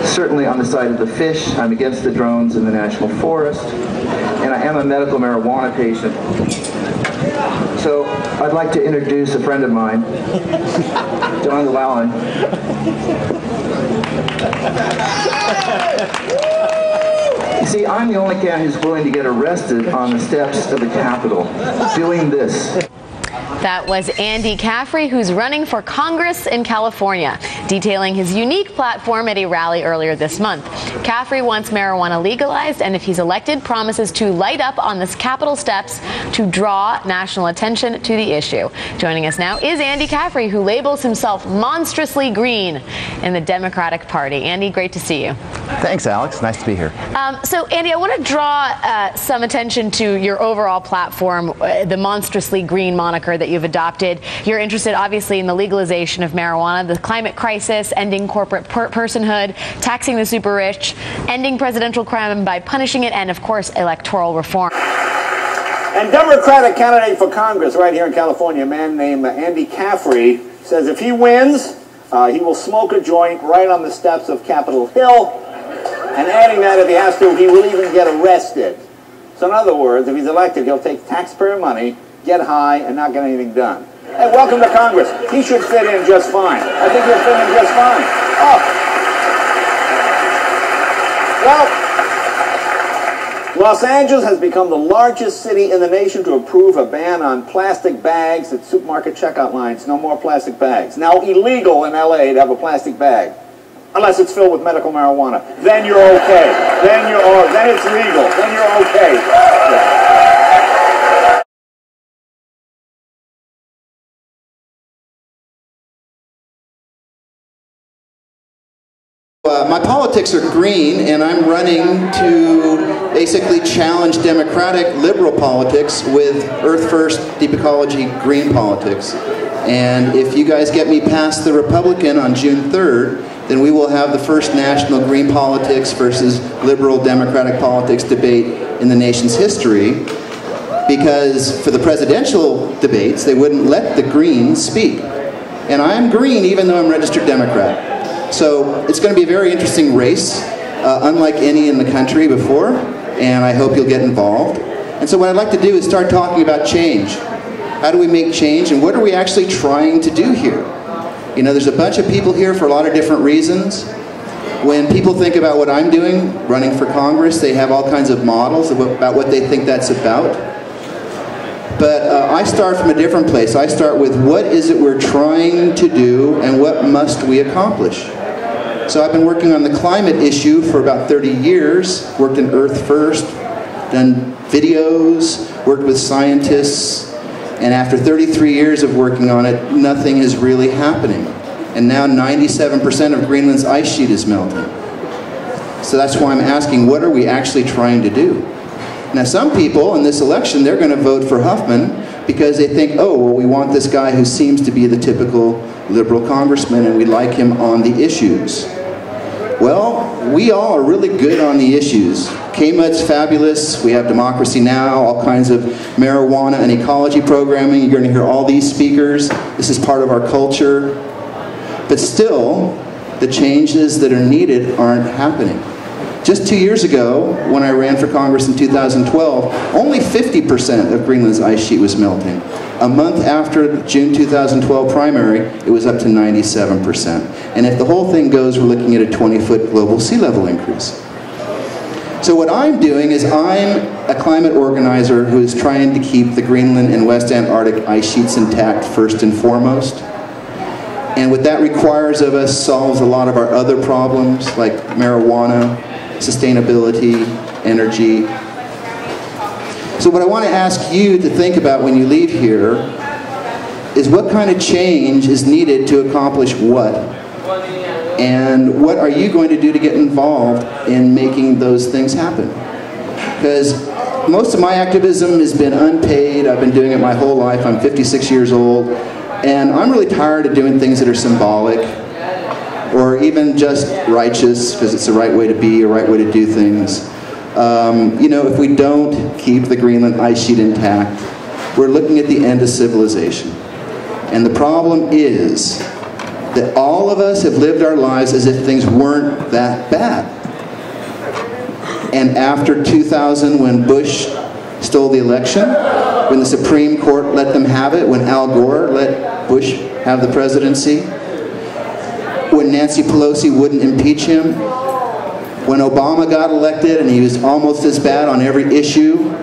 certainly on the side of the fish, I'm against the drones in the national forest, and I am a medical marijuana patient. So I'd like to introduce a friend of mine, John Llewellyn. You see, I'm the only guy who's willing to get arrested on the steps of the Capitol doing this. That was Andy Caffrey, who's running for Congress in California, detailing his unique platform at a rally earlier this month. Caffrey wants marijuana legalized, and if he's elected, promises to light up on the Capitol steps to draw national attention to the issue. Joining us now is Andy Caffrey, who labels himself monstrously green in the Democratic Party. Andy, great to see you. Thanks, Alex. Nice to be here. So, Andy, I want to draw some attention to your overall platform, the monstrously green moniker that you've adopted. You're interested, obviously, in the legalization of marijuana, the climate crisis, ending corporate personhood, taxing the super rich, ending presidential crime by punishing it, and, of course, electoral reform. And Democratic candidate for Congress right here in California, a man named Andy Caffrey, says if he wins, he will smoke a joint right on the steps of Capitol Hill, and adding that, if he has to, he will even get arrested. So in other words, if he's elected, he'll take taxpayer money, get high, and not get anything done. Hey, welcome to Congress. He should fit in just fine. I think he'll fit in just fine. Oh. Well, Los Angeles has become the largest city in the nation to approve a ban on plastic bags at supermarket checkout lines. No more plastic bags. Now illegal in LA to have a plastic bag, unless it's filled with medical marijuana. Then you're okay. Then it's legal. Then you're okay. Yeah. My politics are green, and I'm running to basically challenge democratic liberal politics with Earth First, Deep Ecology, green politics. And if you guys get me past the Republican on June 3rd, then we will have the first national green politics versus liberal democratic politics debate in the nation's history. Because for the presidential debates, they wouldn't let the Greens speak. And I'm green even though I'm registered Democrat. So it's going to be a very interesting race, unlike any in the country before, and I hope you'll get involved. And so what I'd like to do is start talking about change. How do we make change, and what are we actually trying to do here? You know, there's a bunch of people here for a lot of different reasons. When people think about what I'm doing, running for Congress, they have all kinds of models about what they think that's about. But I start from a different place. I start with what is it we're trying to do and what must we accomplish? So I've been working on the climate issue for about 30 years, worked in Earth First, done videos, worked with scientists, and after 33 years of working on it, nothing is really happening. And now 97% of Greenland's ice sheet is melting. So that's why I'm asking, what are we actually trying to do? Now some people in this election, they're going to vote for Huffman because they think, oh, well, we want this guy who seems to be the typical liberal congressman and we like him on the issues. Well, we all are really good on the issues. KMUD's fabulous. We have Democracy Now!, all kinds of marijuana and ecology programming. You're going to hear all these speakers. This is part of our culture. But still, the changes that are needed aren't happening. Just 2 years ago, when I ran for Congress in 2012, only 50% of Greenland's ice sheet was melting. A month after the June 2012 primary, it was up to 97%. And if the whole thing goes, we're looking at a 20-foot global sea level increase. So what I'm doing is I'm a climate organizer who is trying to keep the Greenland and West Antarctic ice sheets intact first and foremost. And what that requires of us solves a lot of our other problems like marijuana, sustainability, energy. So what I want to ask you to think about when you leave here is what kind of change is needed to accomplish what? And what are you going to do to get involved in making those things happen? Because most of my activism has been unpaid. I've been doing it my whole life. I'm 56 years old. And I'm really tired of doing things that are symbolic or even just righteous because it's the right way to be, a right way to do things. You know, if we don't keep the Greenland ice sheet intact, we're looking at the end of civilization. And the problem is that all of us have lived our lives as if things weren't that bad. And after 2000, when Bush stole the election, when the Supreme Court let them have it, when Al Gore let Bush have the presidency, when Nancy Pelosi wouldn't impeach him, when Obama got elected and he was almost as bad on every issue,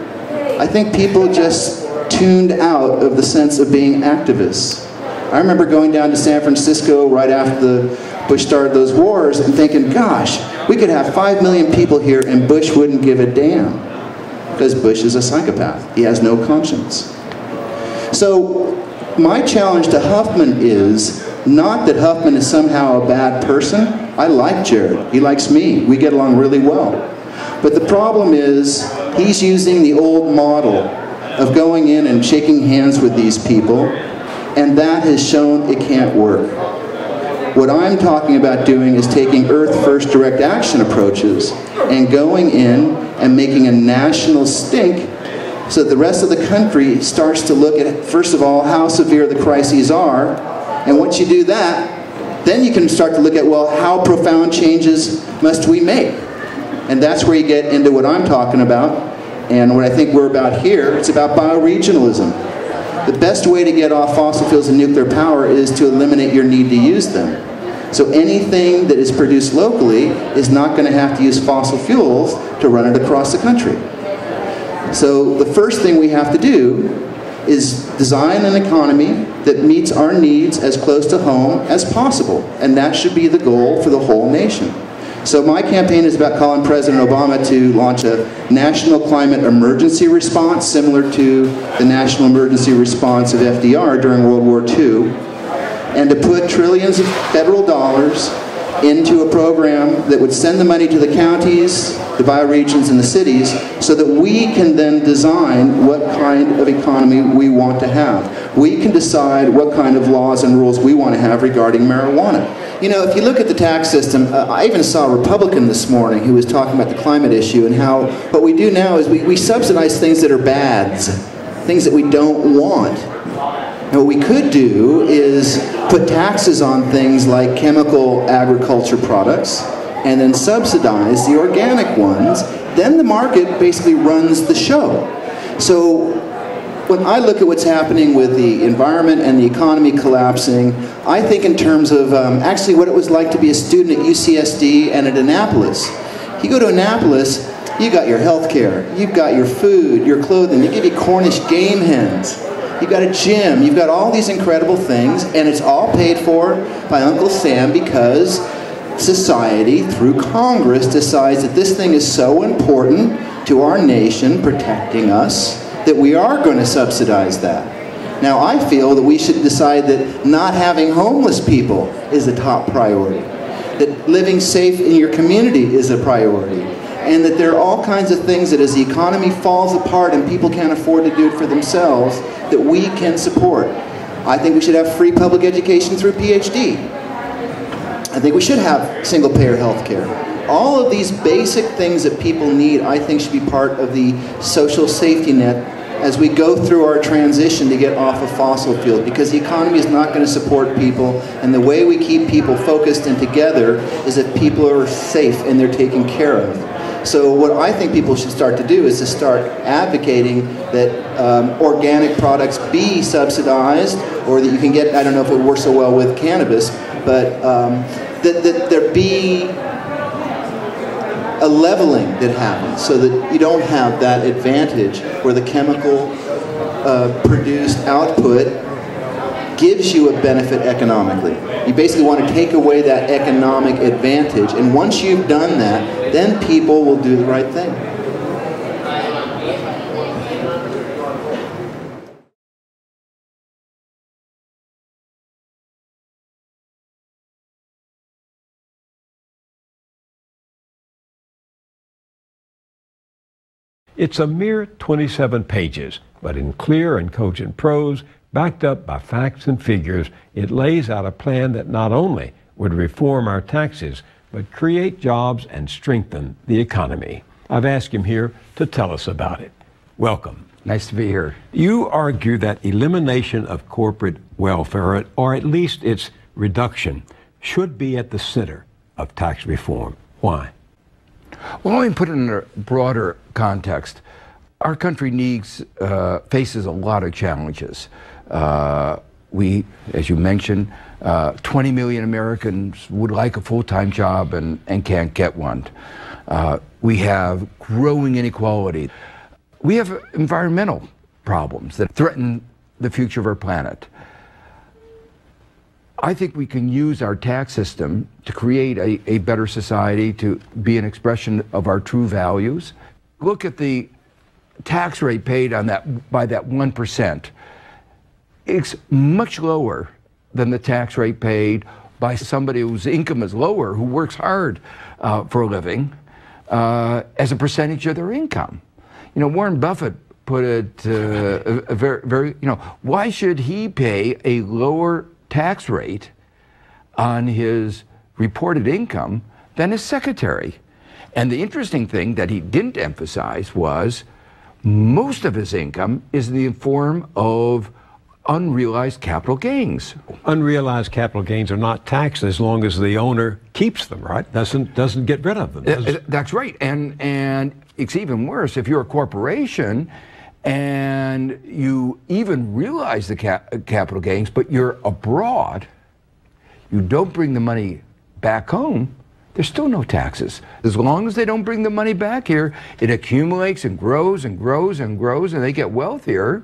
I think people just tuned out of the sense of being activists. I remember going down to San Francisco right after Bush started those wars and thinking, gosh, we could have 5 million people here and Bush wouldn't give a damn. Because Bush is a psychopath. He has no conscience. So my challenge to Huffman is not that Huffman is somehow a bad person. I like Jared. He likes me. We get along really well. But the problem is he's using the old model of going in and shaking hands with these people, and that has shown it can't work. What I'm talking about doing is taking Earth First direct action approaches and going in and making a national stink so that the rest of the country starts to look at, first of all, how severe the crises are, and once you do that, then you can start to look at, well, how profound changes must we make? And that's where you get into what I'm talking about, and what I think we're about here. It's about bioregionalism. The best way to get off fossil fuels and nuclear power is to eliminate your need to use them. So anything that is produced locally is not going to have to use fossil fuels to run it across the country. So the first thing we have to do is design an economy that meets our needs as close to home as possible. And that should be the goal for the whole nation. So my campaign is about calling President Obama to launch a national climate emergency response similar to the national emergency response of FDR during World War II, and to put trillions of federal dollars into a program that would send the money to the counties, the bioregions, and the cities so that we can then design what kind of economy we want to have. We can decide what kind of laws and rules we want to have regarding marijuana. You know, if you look at the tax system, I even saw a Republican this morning who was talking about the climate issue and how what we do now is we subsidize things that are bads, things that we don't want. And what we could do is put taxes on things like chemical agriculture products and then subsidize the organic ones. Then the market basically runs the show. So when I look at what's happening with the environment and the economy collapsing, I think in terms of actually what it was like to be a student at UCSD and at Annapolis. You go to Annapolis, you got your health care, you've got your food, your clothing, they give you Cornish game hens, you've got a gym, you've got all these incredible things, and it's all paid for by Uncle Sam because society, through Congress, decides that this thing is so important to our nation, protecting us, that we are going to subsidize that. Now, I feel that we should decide that not having homeless people is a top priority, that living safe in your community is a priority, and that there are all kinds of things that as the economy falls apart and people can't afford to do it for themselves, that we can support. I think we should have free public education through PhD. I think we should have single-payer health care. All of these basic things that people need, I think, should be part of the social safety net as we go through our transition to get off of fossil fuels, because the economy is not going to support people, and the way we keep people focused and together is if people are safe and they're taken care of. So what I think people should start to do is to start advocating that organic products be subsidized, or that you can get, I don't know if it would work so well with cannabis, but that there be a leveling that happens so that you don't have that advantage where the chemical produced output gives you a benefit economically. You basically want to take away that economic advantage, and once you've done that, then people will do the right thing. It's a mere 27 pages, but in clear and cogent prose, backed up by facts and figures, it lays out a plan that not only would reform our taxes, but create jobs and strengthen the economy. I've asked him here to tell us about it. Welcome. Nice to be here. You argue that elimination of corporate welfare, or at least its reduction, should be at the center of tax reform. Why? Well, let me put it in a broader context. Our country faces a lot of challenges. We, as you mentioned, 20 million Americans would like a full-time job and can't get one. We have growing inequality. We have environmental problems that threaten the future of our planet. I think we can use our tax system to create a better society, to be an expression of our true values. Look at the tax rate paid on by that 1%. It's much lower than the tax rate paid by somebody whose income is lower, who works hard for a living, as a percentage of their income. You know, Warren Buffett put it very, why should he pay a lower tax rate on his reported income than his secretary? And the interesting thing that he didn't emphasize was most of his income is in the form of unrealized capital gains. Unrealized capital gains are not taxed as long as the owner keeps them, right? Doesn't get rid of them. That's right. And it's even worse if you're a corporation and you even realize the capital gains, but you're abroad, you don't bring the money back home, there's still no taxes. As long as they don't bring the money back here, it accumulates and grows and grows and grows, and they get wealthier.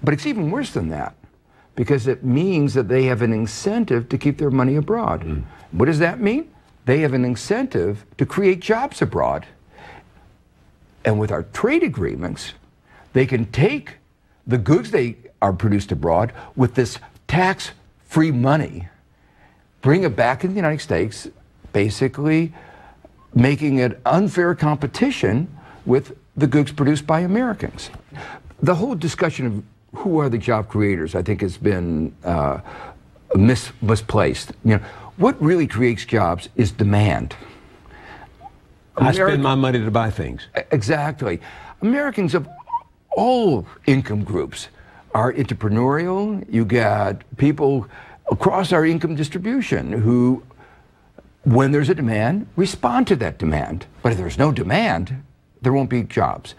But it's even worse than that, because it means that they have an incentive to keep their money abroad. What does that mean? They have an incentive to create jobs abroad. And with our trade agreements, they can take the goods they are produced abroad with this tax-free money, bring it back in the United States, basically making it unfair competition with the goods produced by Americans. The whole discussion of who are the job creators, I think, has been misplaced. You know, what really creates jobs is demand. I spend my money to buy things. Exactly. Americans of all income groups are entrepreneurial. You got people across our income distribution who, when there's a demand, respond to that demand. But if there's no demand, there won't be jobs.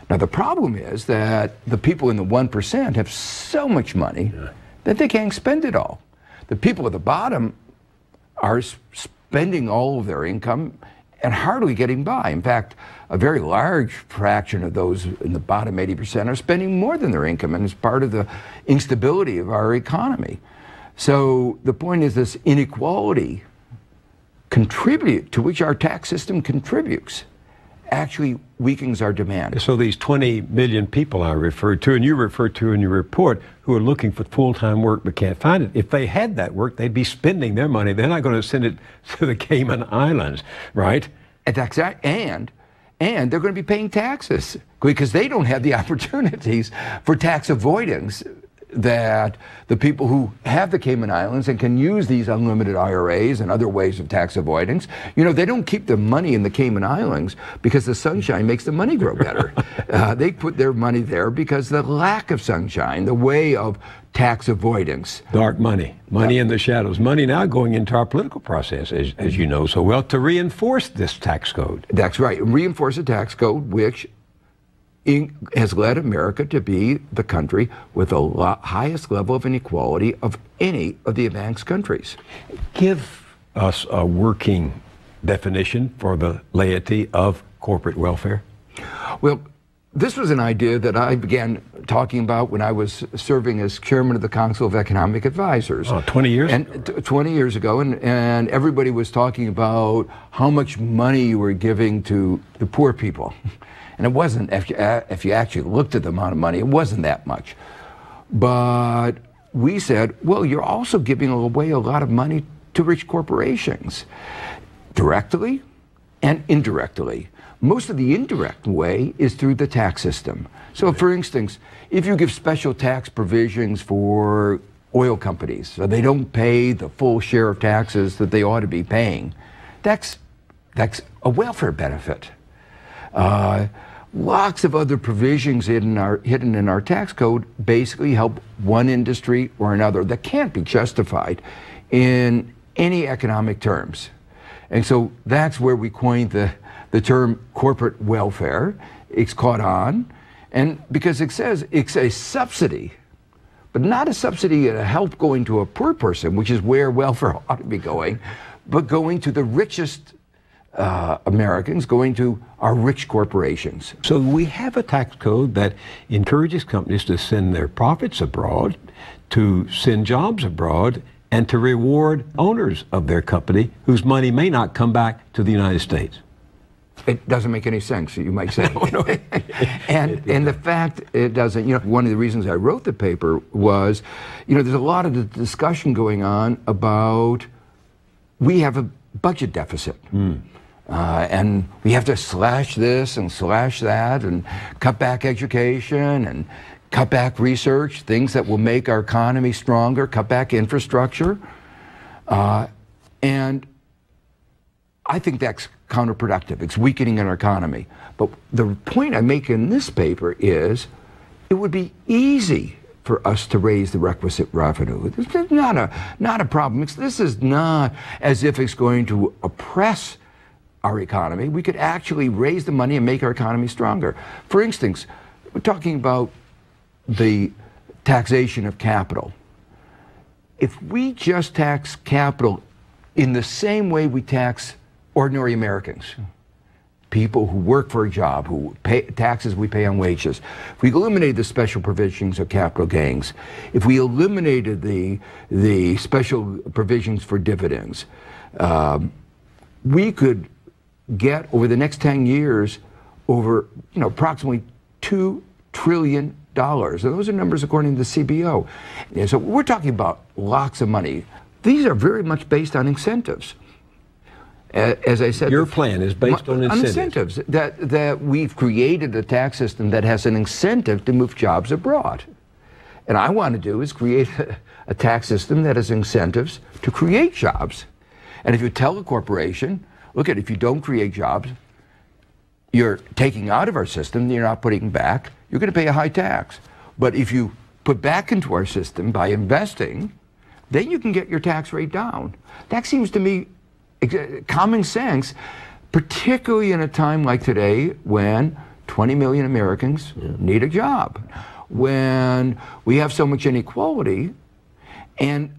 Now, the problem is that the people in the 1% have so much money that they can't spend it all. The people at the bottom are spending all of their income and hardly getting by. In fact, a very large fraction of those in the bottom 80% are spending more than their income, and it's part of the instability of our economy. So the point is, this inequality to which our tax system contributes actually weakens our demand. So these 20 million people I referred to, and you referred to in your report, who are looking for full-time work but can't find it, if they had that work, they'd be spending their money. They're not going to send it to the Cayman Islands, right? And they're going to be paying taxes because they don't have the opportunities for tax avoidance that the people who have the Cayman Islands and can use these unlimited IRAs and other ways of tax avoidance, you know, they don't keep their money in the Cayman Islands because the sunshine makes the money grow better. They put their money there because the lack of sunshine, the way of tax avoidance. Dark money, money in the shadows, money now going into our political process, as you know so well, to reinforce this tax code. That's right, reinforce a tax code which has led America to be the country with the highest level of inequality of any of the advanced countries. Give us a working definition for the laity of corporate welfare. Well, this was an idea that I began talking about when I was serving as chairman of the Council of Economic Advisors. Oh, 20 years ago? 20 years ago, and everybody was talking about how much money you were giving to the poor people. And it wasn't, if you actually looked at the amount of money, it wasn't that much. But we said, well, you're also giving away a lot of money to rich corporations, directly and indirectly. Most of the indirect way is through the tax system. So for instance, if you give special tax provisions for oil companies, so they don't pay the full share of taxes that they ought to be paying, that's a welfare benefit. Lots of other provisions hidden in our tax code basically help one industry or another that can't be justified in any economic terms. And so that's where we coined the term corporate welfare. It's caught on, and because it says it's a subsidy, but not a subsidy to help going to a poor person, which is where welfare ought to be going, but going to the richest Americans, going to our rich corporations. So we have a tax code that encourages companies to send their profits abroad, to send jobs abroad, and to reward owners of their company whose money may not come back to the United States. It doesn't make any sense, you might say. and the fact it doesn't, you know, one of the reasons I wrote the paper was, you know, there's a lot of discussion going on about we have a budget deficit. And we have to slash this and slash that and cut back education and cut back research, things that will make our economy stronger, cut back infrastructure. And I think that's counterproductive. It's weakening our economy. But the point I make in this paper is it would be easy for us to raise the requisite revenue. This is not a problem. This is not as if it's going to oppress our economy. We could actually raise the money and make our economy stronger. For instance, we're talking about the taxation of capital. If we just tax capital in the same way we tax ordinary Americans, people who work for a job, who pay taxes we pay on wages, if we eliminated the special provisions of capital gains, if we eliminated the special provisions for dividends, we could get over the next 10 years over, you know, approximately $2 trillion. And those are numbers according to the CBO. And so we're talking about lots of money. These are very much based on incentives. As I said, your plan is based on incentives. That we've created a tax system that has an incentive to move jobs abroad. And I want to do is create a tax system that has incentives to create jobs. And if you tell a corporation, look, if you don't create jobs, you're taking out of our system, you're not putting back, you're going to pay a high tax. But if you put back into our system by investing, then you can get your tax rate down. That seems to me common sense, particularly in a time like today when 20 million Americans need a job, when we have so much inequality, and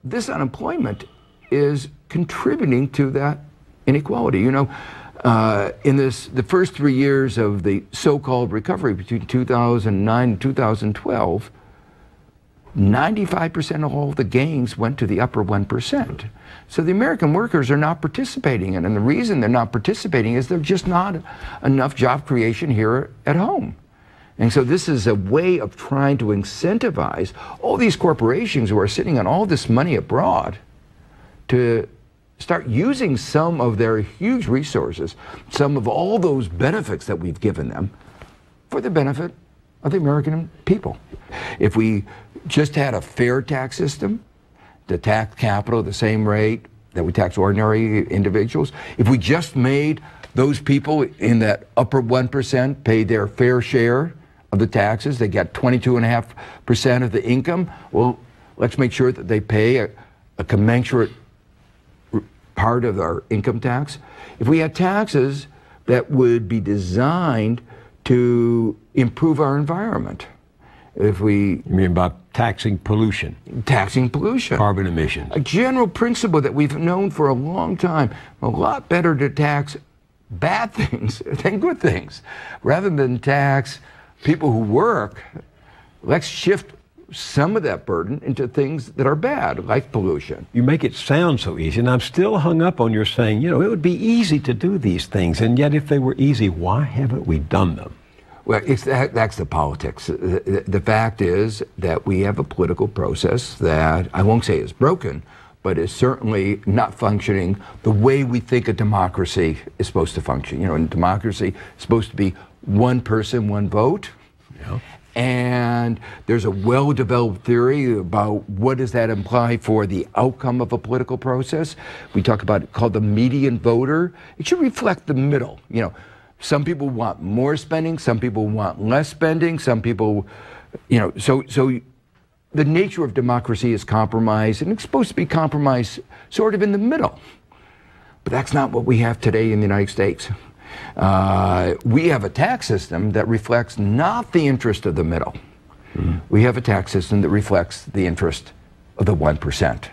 this unemployment is contributing to that inequality. You know, in the first 3 years of the so-called recovery between 2009 and 2012, 95% of all the gains went to the upper 1%. So the American workers are not participating in it, and the reason they're not participating is there's just not enough job creation here at home. And so this is a way of trying to incentivize all these corporations who are sitting on all this money abroad to start using some of their huge resources, some of all those benefits that we've given them, for the benefit of the American people. If we just had a fair tax system to tax capital at the same rate that we tax ordinary individuals, if we just made those people in that upper 1% pay their fair share of the taxes, they get 22.5% of the income, well, let's make sure that they pay a commensurate part of our income tax. If we had taxes that would be designed to improve our environment, if we... You mean by taxing pollution? Taxing pollution. Carbon emissions. A general principle that we've known for a long time. A lot better to tax bad things than good things. Rather than tax people who work, let's shift some of that burden into things that are bad, like pollution. You make it sound so easy, and I'm still hung up on your saying, you know, it would be easy to do these things, and yet if they were easy, why haven't we done them? Well, that's the politics. The fact is that we have a political process that I won't say is broken, but is certainly not functioning the way we think a democracy is supposed to function. You know, in democracy, it's supposed to be one person, one vote. Yeah. And there's a well-developed theory about what does that imply for the outcome of a political process. We talk about it called the median voter. It should reflect the middle. You know, some people want more spending, some people want less spending, some people, you know, so the nature of democracy is compromise, and it's supposed to be compromise sort of in the middle. But that's not what we have today in the United States. We have a tax system that reflects not the interest of the middle. We have a tax system that reflects the interest of the 1%.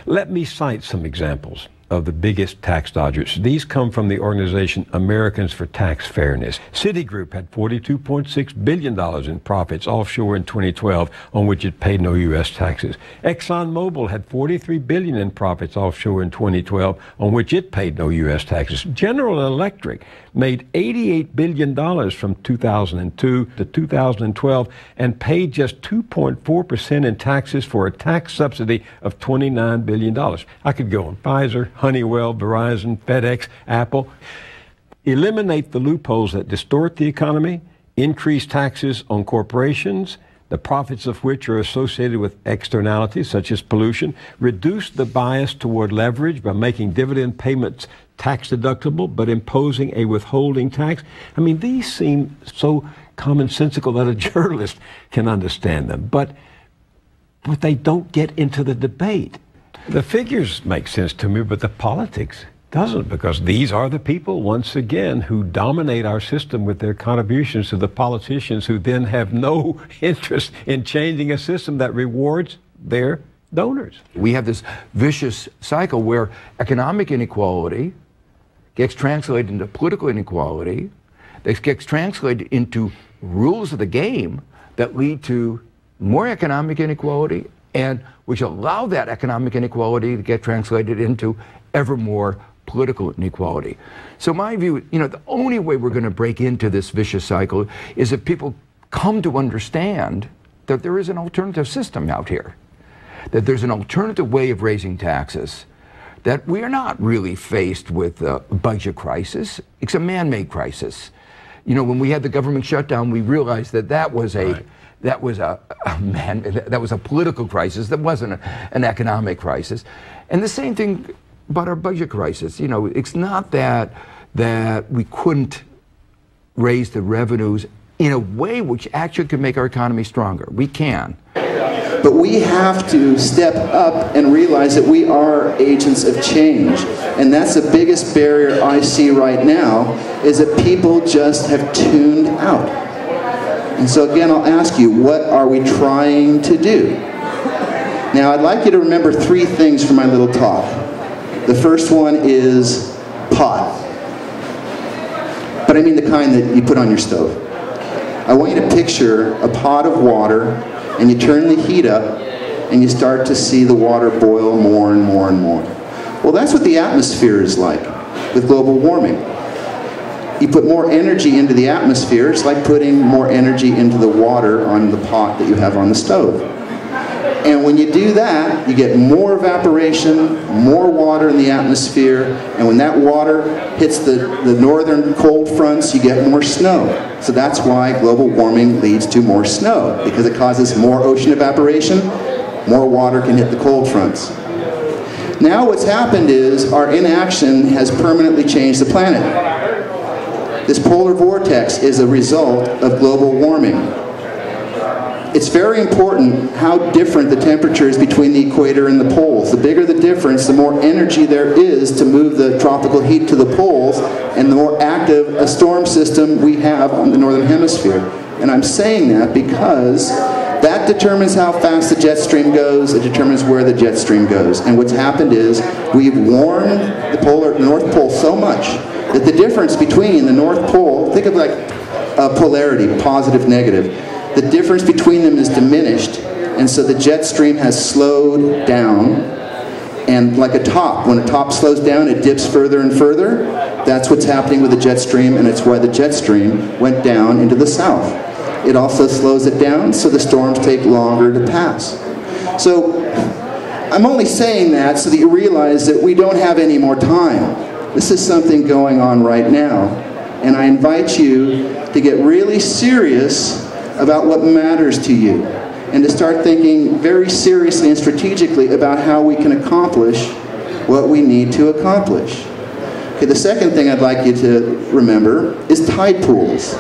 Let me cite some examples of the biggest tax dodgers. These come from the organization Americans for Tax Fairness. Citigroup had $42.6 billion in profits offshore in 2012, on which it paid no U.S. taxes. ExxonMobil had $43 billion in profits offshore in 2012, on which it paid no U.S. taxes. General Electric made $88 billion from 2002 to 2012 and paid just 2.4% in taxes for a tax subsidy of $29 billion. I could go on. Pfizer, Honeywell, Verizon, FedEx, Apple. Eliminate the loopholes that distort the economy, increase taxes on corporations, the profits of which are associated with externalities such as pollution, reduce the bias toward leverage by making dividend payments tax deductible but imposing a withholding tax. I mean, these seem so commonsensical that a journalist can understand them, but they don't get into the debate. The figures make sense to me, but the politics doesn't, because these are the people, once again, who dominate our system with their contributions to the politicians, who then have no interest in changing a system that rewards their donors. We have this vicious cycle where economic inequality gets translated into political inequality, that gets translated into rules of the game that lead to more economic inequality, and which allow that economic inequality to get translated into ever more political inequality. So my view, you know, the only way we're going to break into this vicious cycle is if people come to understand that there is an alternative system out here, that there's an alternative way of raising taxes, that we are not really faced with a budget crisis. It's a man-made crisis. You know, when we had the government shutdown, we realized that that was a political crisis. That wasn't an economic crisis. And the same thing about our budget crisis. You know, it's not that we couldn't raise the revenues in a way which actually could make our economy stronger. We can. But we have to step up and realize that we are agents of change. And that's the biggest barrier I see right now, is that people just have tuned out. And so again, I'll ask you, what are we trying to do? Now, I'd like you to remember three things from my little talk. The first one is pot. But I mean the kind that you put on your stove. I want you to picture a pot of water, and you turn the heat up, and you start to see the water boil more and more and more. Well, that's what the atmosphere is like with global warming. You put more energy into the atmosphere, it's like putting more energy into the water on the pot that you have on the stove. And when you do that, you get more evaporation, more water in the atmosphere, and when that water hits the northern cold fronts, you get more snow. So that's why global warming leads to more snow, because it causes more ocean evaporation, more water can hit the cold fronts. Now what's happened is our inaction has permanently changed the planet. This polar vortex is a result of global warming. It's very important how different the temperature is between the equator and the poles. The bigger the difference, the more energy there is to move the tropical heat to the poles, and the more active a storm system we have on the northern hemisphere. And I'm saying that because that determines how fast the jet stream goes, it determines where the jet stream goes. And what's happened is we've warmed the North Pole so much that the difference between the North Pole, think of like a polarity, positive, negative, the difference between them is diminished, and so the jet stream has slowed down. And like a top, when a top slows down, it dips further and further. That's what's happening with the jet stream, and it's why the jet stream went down into the south. It also slows it down, so the storms take longer to pass. So I'm only saying that so that you realize that we don't have any more time. This is something going on right now, and I invite you to get really serious about what matters to you, and to start thinking very seriously and strategically about how we can accomplish what we need to accomplish. Okay, the second thing I'd like you to remember is tide pools.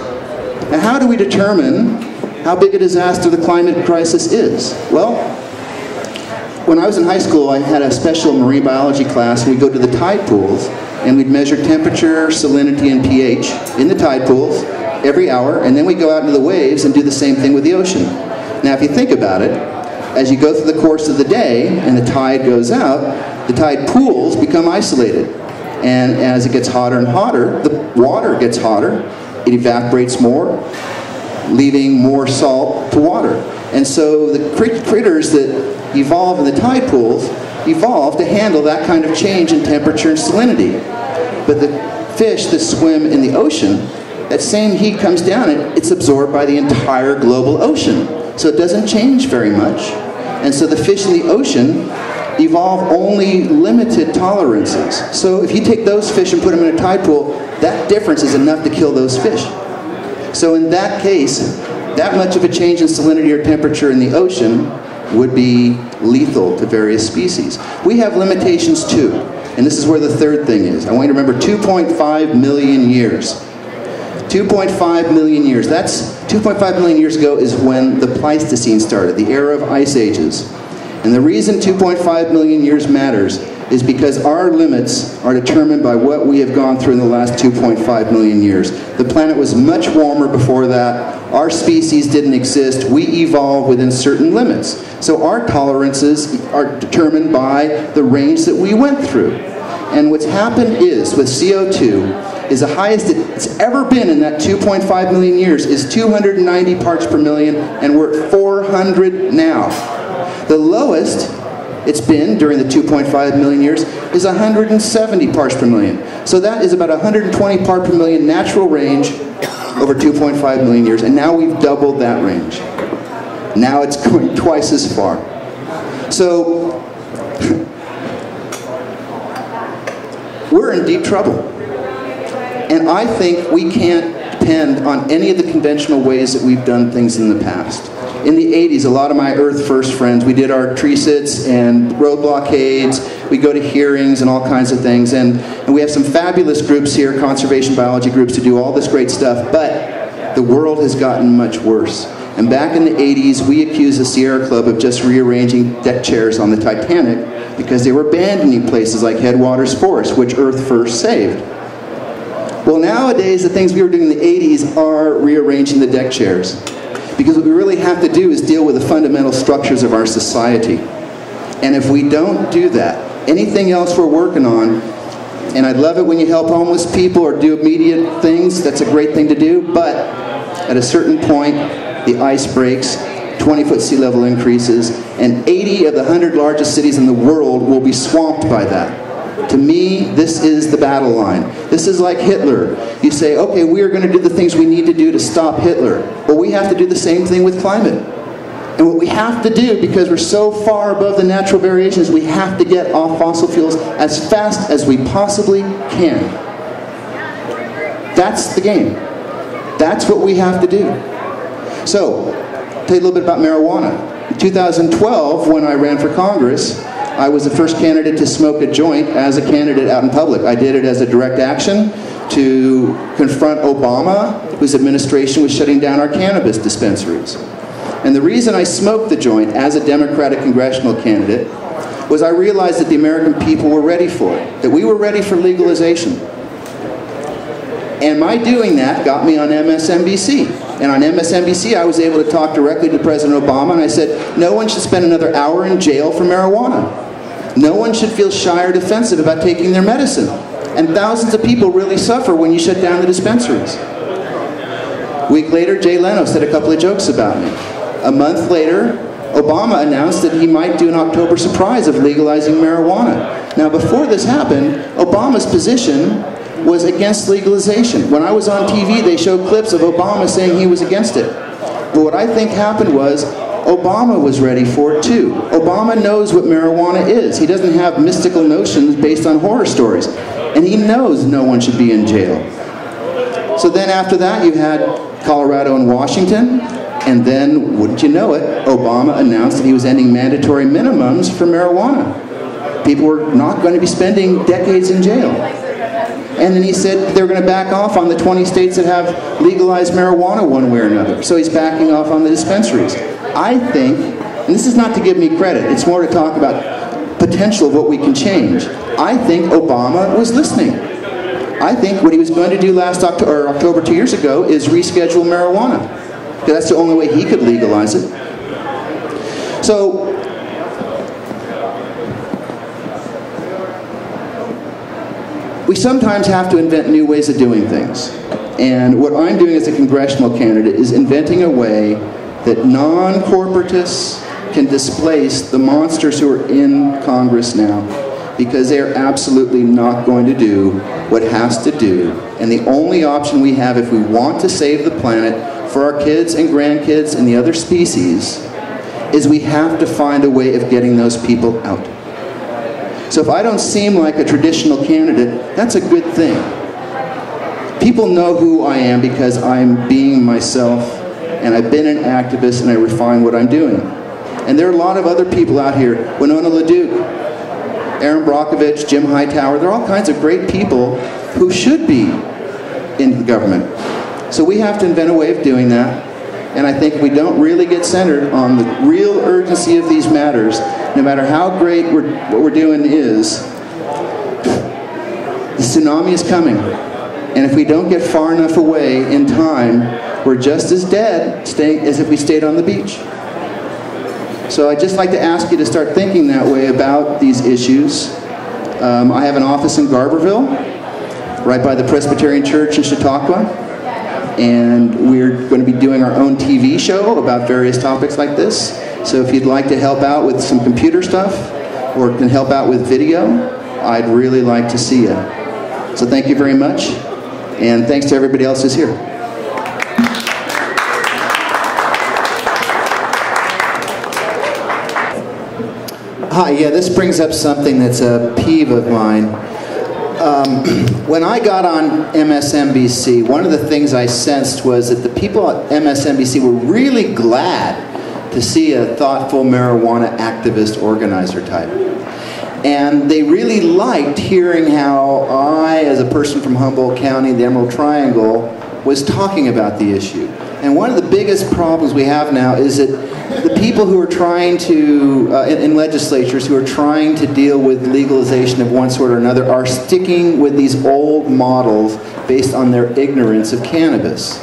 Now, how do we determine how big a disaster the climate crisis is? Well, when I was in high school, I had a special marine biology class, and we'd go to the tide pools, and we'd measure temperature, salinity, and pH in the tide pools every hour, and then we go out into the waves and do the same thing with the ocean. Now, if you think about it, as you go through the course of the day and the tide goes out, the tide pools become isolated. And as it gets hotter and hotter, the water gets hotter, it evaporates more, leaving more salt to water. And so the critters that evolve in the tide pools evolve to handle that kind of change in temperature and salinity. But the fish that swim in the ocean, that same heat comes down and it's absorbed by the entire global ocean. So it doesn't change very much. And so the fish in the ocean evolve only limited tolerances. So if you take those fish and put them in a tide pool, that difference is enough to kill those fish. So in that case, that much of a change in salinity or temperature in the ocean would be lethal to various species. We have limitations too, and this is where the third thing is. I want you to remember 2.5 million years. 2.5 million years. That's 2.5 million years ago is when the Pleistocene started, the era of ice ages. And the reason 2.5 million years matters is because our limits are determined by what we have gone through in the last 2.5 million years. The planet was much warmer before that. Our species didn't exist. We evolved within certain limits. So our tolerances are determined by the range that we went through. And what's happened is, with CO2, is the highest it's ever been in that 2.5 million years is 290 parts per million, and we're at 400 now. The lowest it's been during the 2.5 million years is 170 parts per million. So that is about 120 part per million natural range over 2.5 million years, and now we've doubled that range. Now it's going twice as far. So we're in deep trouble. And I think we can't depend on any of the conventional ways that we've done things in the past. In the 80s, a lot of my Earth First friends, we did our tree sits and road blockades, we go to hearings and all kinds of things, and we have some fabulous groups here, conservation biology groups, to do all this great stuff, but the world has gotten much worse. And back in the 80s, we accused the Sierra Club of just rearranging deck chairs on the Titanic because they were abandoning places like Headwaters Forest, which Earth First saved. Well, nowadays, the things we were doing in the 80s are rearranging the deck chairs. Because what we really have to do is deal with the fundamental structures of our society. And if we don't do that, anything else we're working on, and I'd love it when you help homeless people or do immediate things, that's a great thing to do, but at a certain point, the ice breaks, 20-foot sea level increases, and 80 of the 100 largest cities in the world will be swamped by that. To me, this is the battle line. This is like Hitler. You say, okay, we are going to do the things we need to do to stop Hitler. Well, we have to do the same thing with climate. And what we have to do, because we're so far above the natural variations, we have to get off fossil fuels as fast as we possibly can. That's the game. That's what we have to do. So, I'll tell you a little bit about marijuana. In 2012, when I ran for Congress, I was the first candidate to smoke a joint as a candidate out in public. I did it as a direct action to confront Obama, whose administration was shutting down our cannabis dispensaries. And the reason I smoked the joint as a Democratic congressional candidate was I realized that the American people were ready for it, that we were ready for legalization. And my doing that got me on MSNBC. And on MSNBC, I was able to talk directly to President Obama, and I said, no one should spend another hour in jail for marijuana. No one should feel shy or defensive about taking their medicine. And thousands of people really suffer when you shut down the dispensaries. A week later, Jay Leno said a couple of jokes about me. A month later, Obama announced that he might do an October surprise of legalizing marijuana. Now, before this happened, Obama's position was against legalization. When I was on TV, they showed clips of Obama saying he was against it. But what I think happened was Obama was ready for it too. Obama knows what marijuana is. He doesn't have mystical notions based on horror stories. And he knows no one should be in jail. So then after that, you had Colorado and Washington. And then, wouldn't you know it, Obama announced that he was ending mandatory minimums for marijuana. People were not going to be spending decades in jail. And then he said they were going to back off on the 20 states that have legalized marijuana one way or another. So he's backing off on the dispensaries. I think, and this is not to give me credit, it's more to talk about potential of what we can change. I think Obama was listening. I think what he was going to do last October 2 years ago is reschedule marijuana. Because that's the only way he could legalize it. So, we sometimes have to invent new ways of doing things. And what I'm doing as a congressional candidate is inventing a way that non-corporatists can displace the monsters who are in Congress now, because they are absolutely not going to do what has to do. And the only option we have if we want to save the planet for our kids and grandkids and the other species is we have to find a way of getting those people out. So if I don't seem like a traditional candidate, that's a good thing. People know who I am because I'm being myself, and I've been an activist, and I refine what I'm doing. And there are a lot of other people out here, Winona LaDuke, Aaron Brockovich, Jim Hightower, there are all kinds of great people who should be in the government. So we have to invent a way of doing that, and I think if we don't really get centered on the real urgency of these matters, no matter how great what we're doing is, the tsunami is coming. And if we don't get far enough away in time, we're just as dead as if we stayed on the beach. So I'd just like to ask you to start thinking that way about these issues. I have an office in Garberville, right by the Presbyterian Church in Chautauqua. And we're going to be doing our own TV show about various topics like this. So if you'd like to help out with some computer stuff, or can help out with video, I'd really like to see you. So thank you very much, and thanks to everybody else who's here. Hi, yeah, this brings up something that's a peeve of mine. When I got on MSNBC, one of the things I sensed was that the people at MSNBC were really glad to see a thoughtful marijuana activist organizer type. And they really liked hearing how I, as a person from Humboldt County, the Emerald Triangle, was talking about the issue. And one of the biggest problems we have now is that the people who are trying to, in legislatures, who are trying to deal with legalization of one sort or another are sticking with these old models based on their ignorance of cannabis.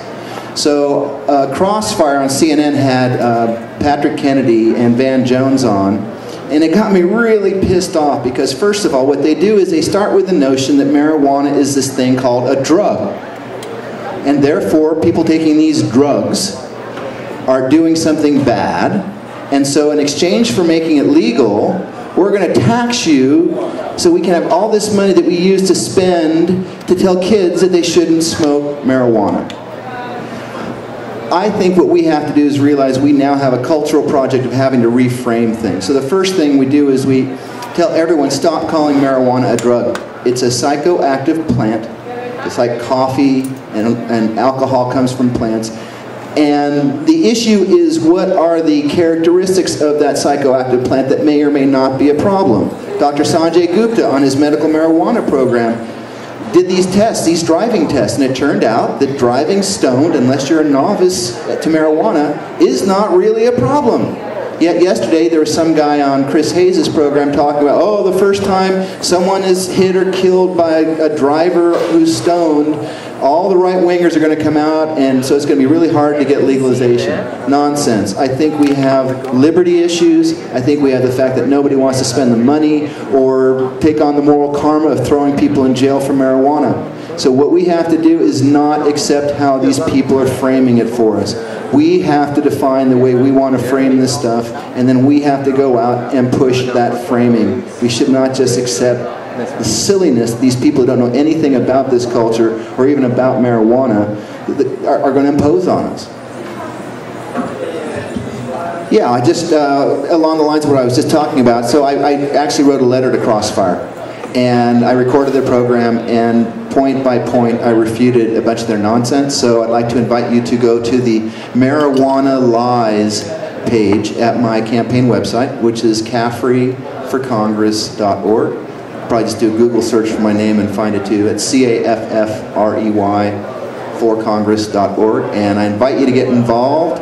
So Crossfire on CNN had Patrick Kennedy and Van Jones on, and it got me really pissed off because, first of all, what they do is they start with the notion that marijuana is this thing called a drug. And therefore, people taking these drugs are doing something bad, and so in exchange for making it legal, we're going to tax you so we can have all this money that we use to spend to tell kids that they shouldn't smoke marijuana. I think what we have to do is realize we now have a cultural project of having to reframe things. So the first thing we do is we tell everyone, stop calling marijuana a drug. It's a psychoactive plant. It's like coffee and alcohol comes from plants. And the issue is, what are the characteristics of that psychoactive plant that may or may not be a problem? Dr. Sanjay Gupta on his medical marijuana program did these tests, these driving tests, and it turned out that driving stoned, unless you're a novice to marijuana, is not really a problem. Yet yesterday there was some guy on Chris Hayes' program talking about, oh, the first time someone is hit or killed by a driver who's stoned, all the right-wingers are going to come out, and so it's going to be really hard to get legalization. Nonsense. I think we have liberty issues. I think we have the fact that nobody wants to spend the money or take on the moral karma of throwing people in jail for marijuana. So what we have to do is not accept how these people are framing it for us. We have to define the way we want to frame this stuff, and then we have to go out and push that framing. We should not just accept the silliness these people who don't know anything about this culture or even about marijuana are going to impose on us. Yeah, I just, along the lines of what I was just talking about, so I actually wrote a letter to Crossfire, and I recorded their program, and point by point I refuted a bunch of their nonsense. So I'd like to invite you to go to the Marijuana Lies page at my campaign website, which is caffreyforcongress.org. Probably just do a Google search for my name and find it too. It's CAFFREY forcongress.org, and I invite you to get involved.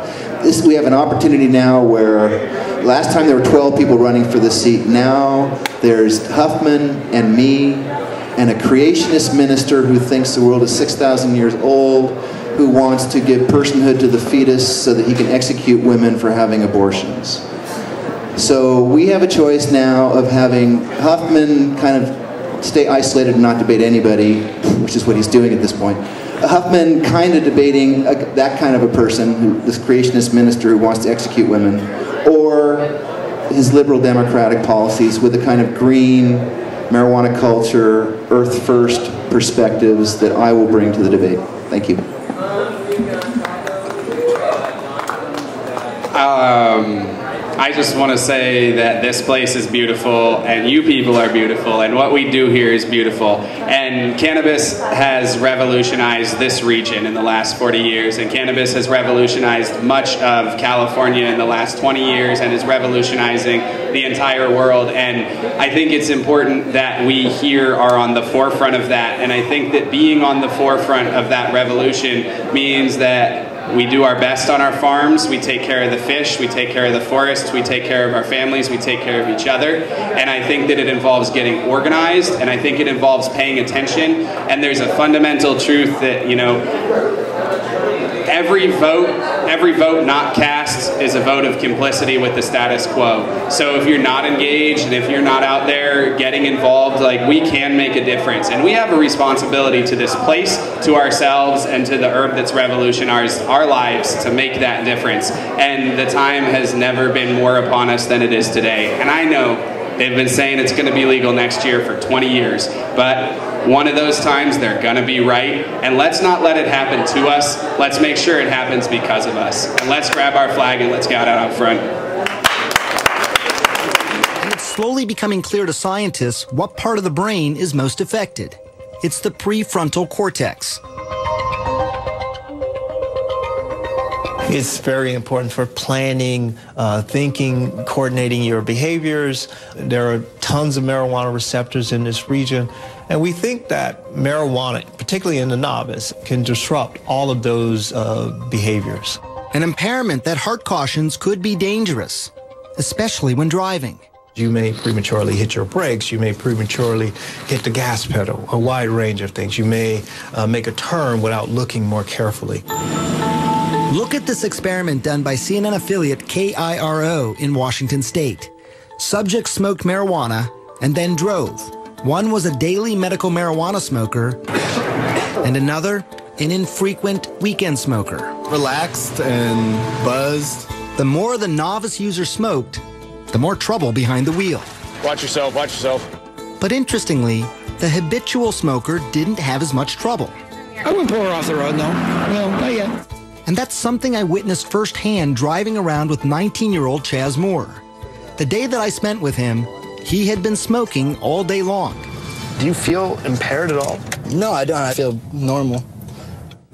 We have an opportunity now where last time there were 12 people running for this seat. Now there's Huffman and me and a creationist minister who thinks the world is 6,000 years old, who wants to give personhood to the fetus so that he can execute women for having abortions. So we have a choice now of having Huffman kind of stay isolated and not debate anybody, which is what he's doing at this point. Huffman kind of debating that kind of a person, this creationist minister who wants to execute women, or his liberal democratic policies with the kind of green marijuana culture, earth first perspectives that I will bring to the debate. Thank you. I just want to say that this place is beautiful, and you people are beautiful, and what we do here is beautiful. And cannabis has revolutionized this region in the last 40 years, and cannabis has revolutionized much of California in the last 20 years, and is revolutionizing the entire world. And I think it's important that we here are on the forefront of that, and I think that being on the forefront of that revolution means that we do our best on our farms, we take care of the fish, we take care of the forests, we take care of our families, we take care of each other. And I think that it involves getting organized, and I think it involves paying attention. And there's a fundamental truth that, you know, every vote not cast is a vote of complicity with the status quo. So if you're not engaged and if you're not out there getting involved, like, we can make a difference. And we have a responsibility to this place, to ourselves, and to the herb that's revolutionized our lives to make that difference. And the time has never been more upon us than it is today. And I know they've been saying it's going to be legal next year for 20 years, but one of those times they're going to be right, and let's not let it happen to us. Let's make sure it happens because of us. And let's grab our flag and let's get out front. And it's slowly becoming clear to scientists what part of the brain is most affected. It's the prefrontal cortex. It's very important for planning, thinking, coordinating your behaviors. There are tons of marijuana receptors in this region, and we think that marijuana, particularly in the novice, can disrupt all of those behaviors. An impairment that Hart cautions could be dangerous, especially when driving. You may prematurely hit your brakes, you may prematurely hit the gas pedal, a wide range of things. You may make a turn without looking more carefully. Look at this experiment done by CNN affiliate KIRO in Washington State. Subjects smoked marijuana and then drove. One was a daily medical marijuana smoker, and another, an infrequent weekend smoker. Relaxed and buzzed. The more the novice user smoked, the more trouble behind the wheel. Watch yourself, watch yourself. But interestingly, the habitual smoker didn't have as much trouble. I wouldn't pull her off the road, no. No, not yet. And that's something I witnessed firsthand driving around with 19-year-old Chaz Moore. The day that I spent with him, he had been smoking all day long. Do you feel impaired at all? No, I don't. I feel normal.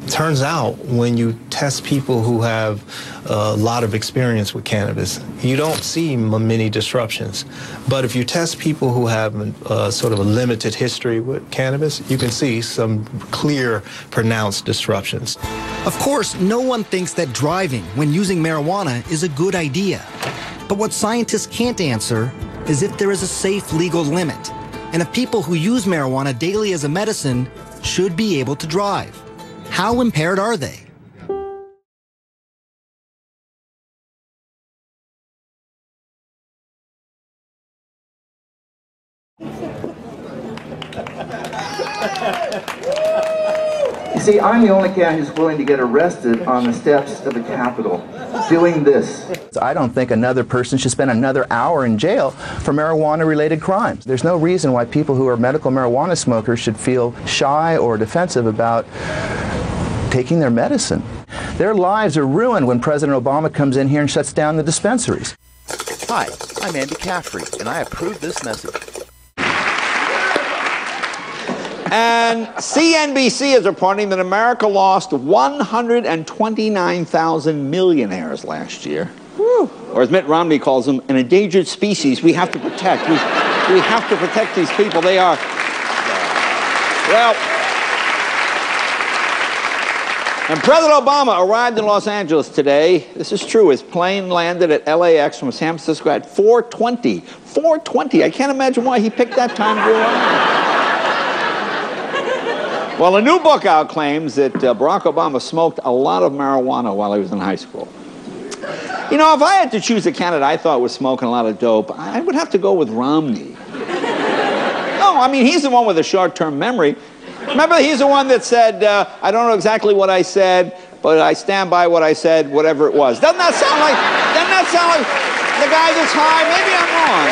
Turns out when you test people who have a lot of experience with cannabis, you don't see many disruptions. But if you test people who have sort of a limited history with cannabis, you can see some clear, pronounced disruptions. Of course, no one thinks that driving when using marijuana is a good idea. But what scientists can't answer is if there is a safe legal limit, and if people who use marijuana daily as a medicine should be able to drive. How impaired are they? You see, I'm the only guy who's willing to get arrested on the steps of the Capitol doing this. I don't think another person should spend another hour in jail for marijuana-related crimes. There's no reason why people who are medical marijuana smokers should feel shy or defensive about taking their medicine. Their lives are ruined when President Obama comes in here and shuts down the dispensaries. Hi, I'm Andy Caffrey, and I approve this message. And CNBC is reporting that America lost 129,000 millionaires last year. Whew. Or as Mitt Romney calls them, an endangered species we have to protect. We have to protect these people. They are, well, and President Obama arrived in Los Angeles today. This is true. His plane landed at LAX from San Francisco at 4:20. 4:20. I can't imagine why he picked that time to arrive. Well, a new book out claims that Barack Obama smoked a lot of marijuana while he was in high school. You know, if I had to choose a candidate I thought was smoking a lot of dope, I would have to go with Romney. No, I mean, he's the one with a short-term memory. Remember, he's the one that said, I don't know exactly what I said, but I stand by what I said, whatever it was. Doesn't that sound like the guy that's high? Maybe I'm wrong.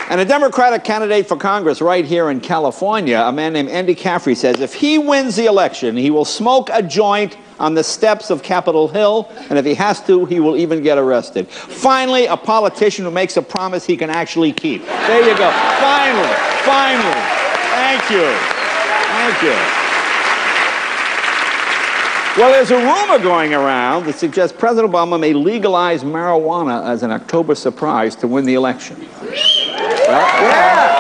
And a Democratic candidate for Congress right here in California, a man named Andy Caffrey, says if he wins the election, he will smoke a joint on the steps of Capitol Hill, and if he has to, he will even get arrested. Finally, a politician who makes a promise he can actually keep. There you go. Finally. Thank you. Thank you. Well, there's a rumor going around that suggests President Obama may legalize marijuana as an October surprise to win the election. Well, yeah.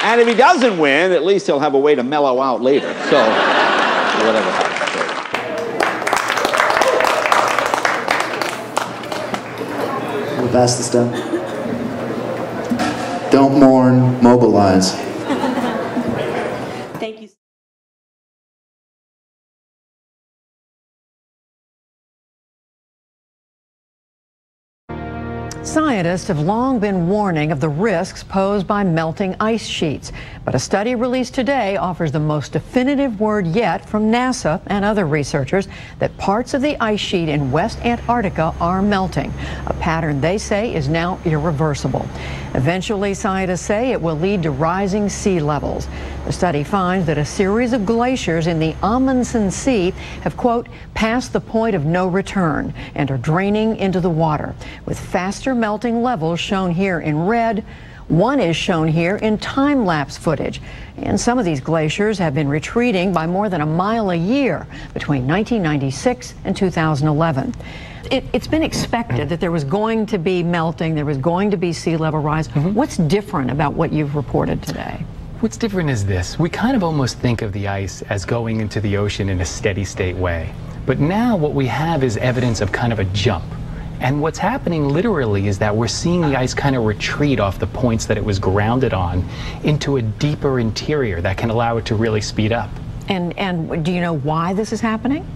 And if he doesn't win, at least he'll have a way to mellow out later. So, whatever happens. We'll pass this down. Don't mourn, mobilize. Thank you. Scientists have long been warning of the risks posed by melting ice sheets, but a study released today offers the most definitive word yet from NASA and other researchers that parts of the ice sheet in West Antarctica are melting, a pattern they say is now irreversible. Eventually, scientists say it will lead to rising sea levels. The study finds that a series of glaciers in the Amundsen Sea have, quote, passed the point of no return and are draining into the water, with faster melting levels shown here in red. One is shown here in time-lapse footage. And some of these glaciers have been retreating by more than a mile a year between 1996 and 2011. It's been expected that there was going to be melting, there was going to be sea level rise. What's different about what you've reported today? What's different is this. We kind of almost think of the ice as going into the ocean in a steady state way. But now what we have is evidence of kind of a jump. And what's happening literally is that we're seeing the ice kind of retreat off the points that it was grounded on into a deeper interior that can allow it to really speed up. And do you know why this is happening?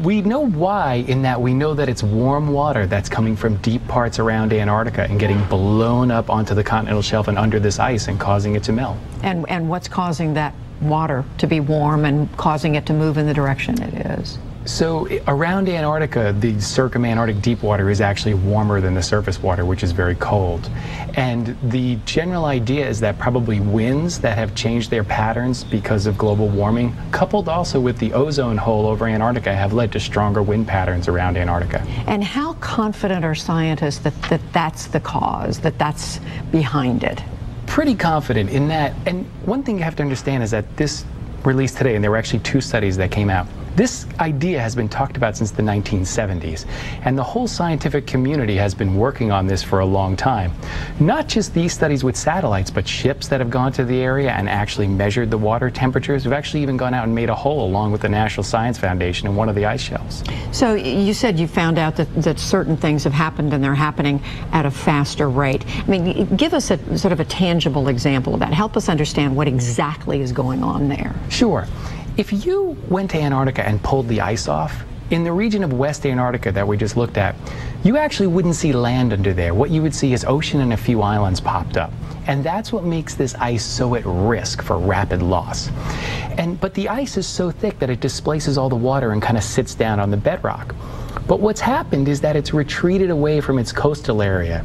We know why in that we know that it's warm water that's coming from deep parts around Antarctica and getting blown up onto the continental shelf and under this ice and causing it to melt. And what's causing that water to be warm and causing it to move in the direction it is? So around Antarctica, the circumantarctic deep water is actually warmer than the surface water, which is very cold. And the general idea is that probably winds that have changed their patterns because of global warming, coupled also with the ozone hole over Antarctica, have led to stronger wind patterns around Antarctica. And how confident are scientists that that's the cause, that that's behind it? Pretty confident in that. And one thing you have to understand is that this released today, and there were actually 2 studies that came out. This idea has been talked about since the 1970s, and the whole scientific community has been working on this for a long time. Not just these studies with satellites, but ships that have gone to the area and actually measured the water temperatures. We've actually even gone out and made a hole along with the National Science Foundation in one of the ice shelves. So you said you found out that certain things have happened and they're happening at a faster rate. I mean, give us a sort of a tangible example of that. Help us understand what exactly is going on there. Sure. If you went to Antarctica and pulled the ice off, in the region of West Antarctica that we just looked at, you actually wouldn't see land under there. What you would see is ocean and a few islands popped up. And that's what makes this ice so at risk for rapid loss. But the ice is so thick that it displaces all the water and kind of sits down on the bedrock. But what's happened is that it's retreated away from its coastal area.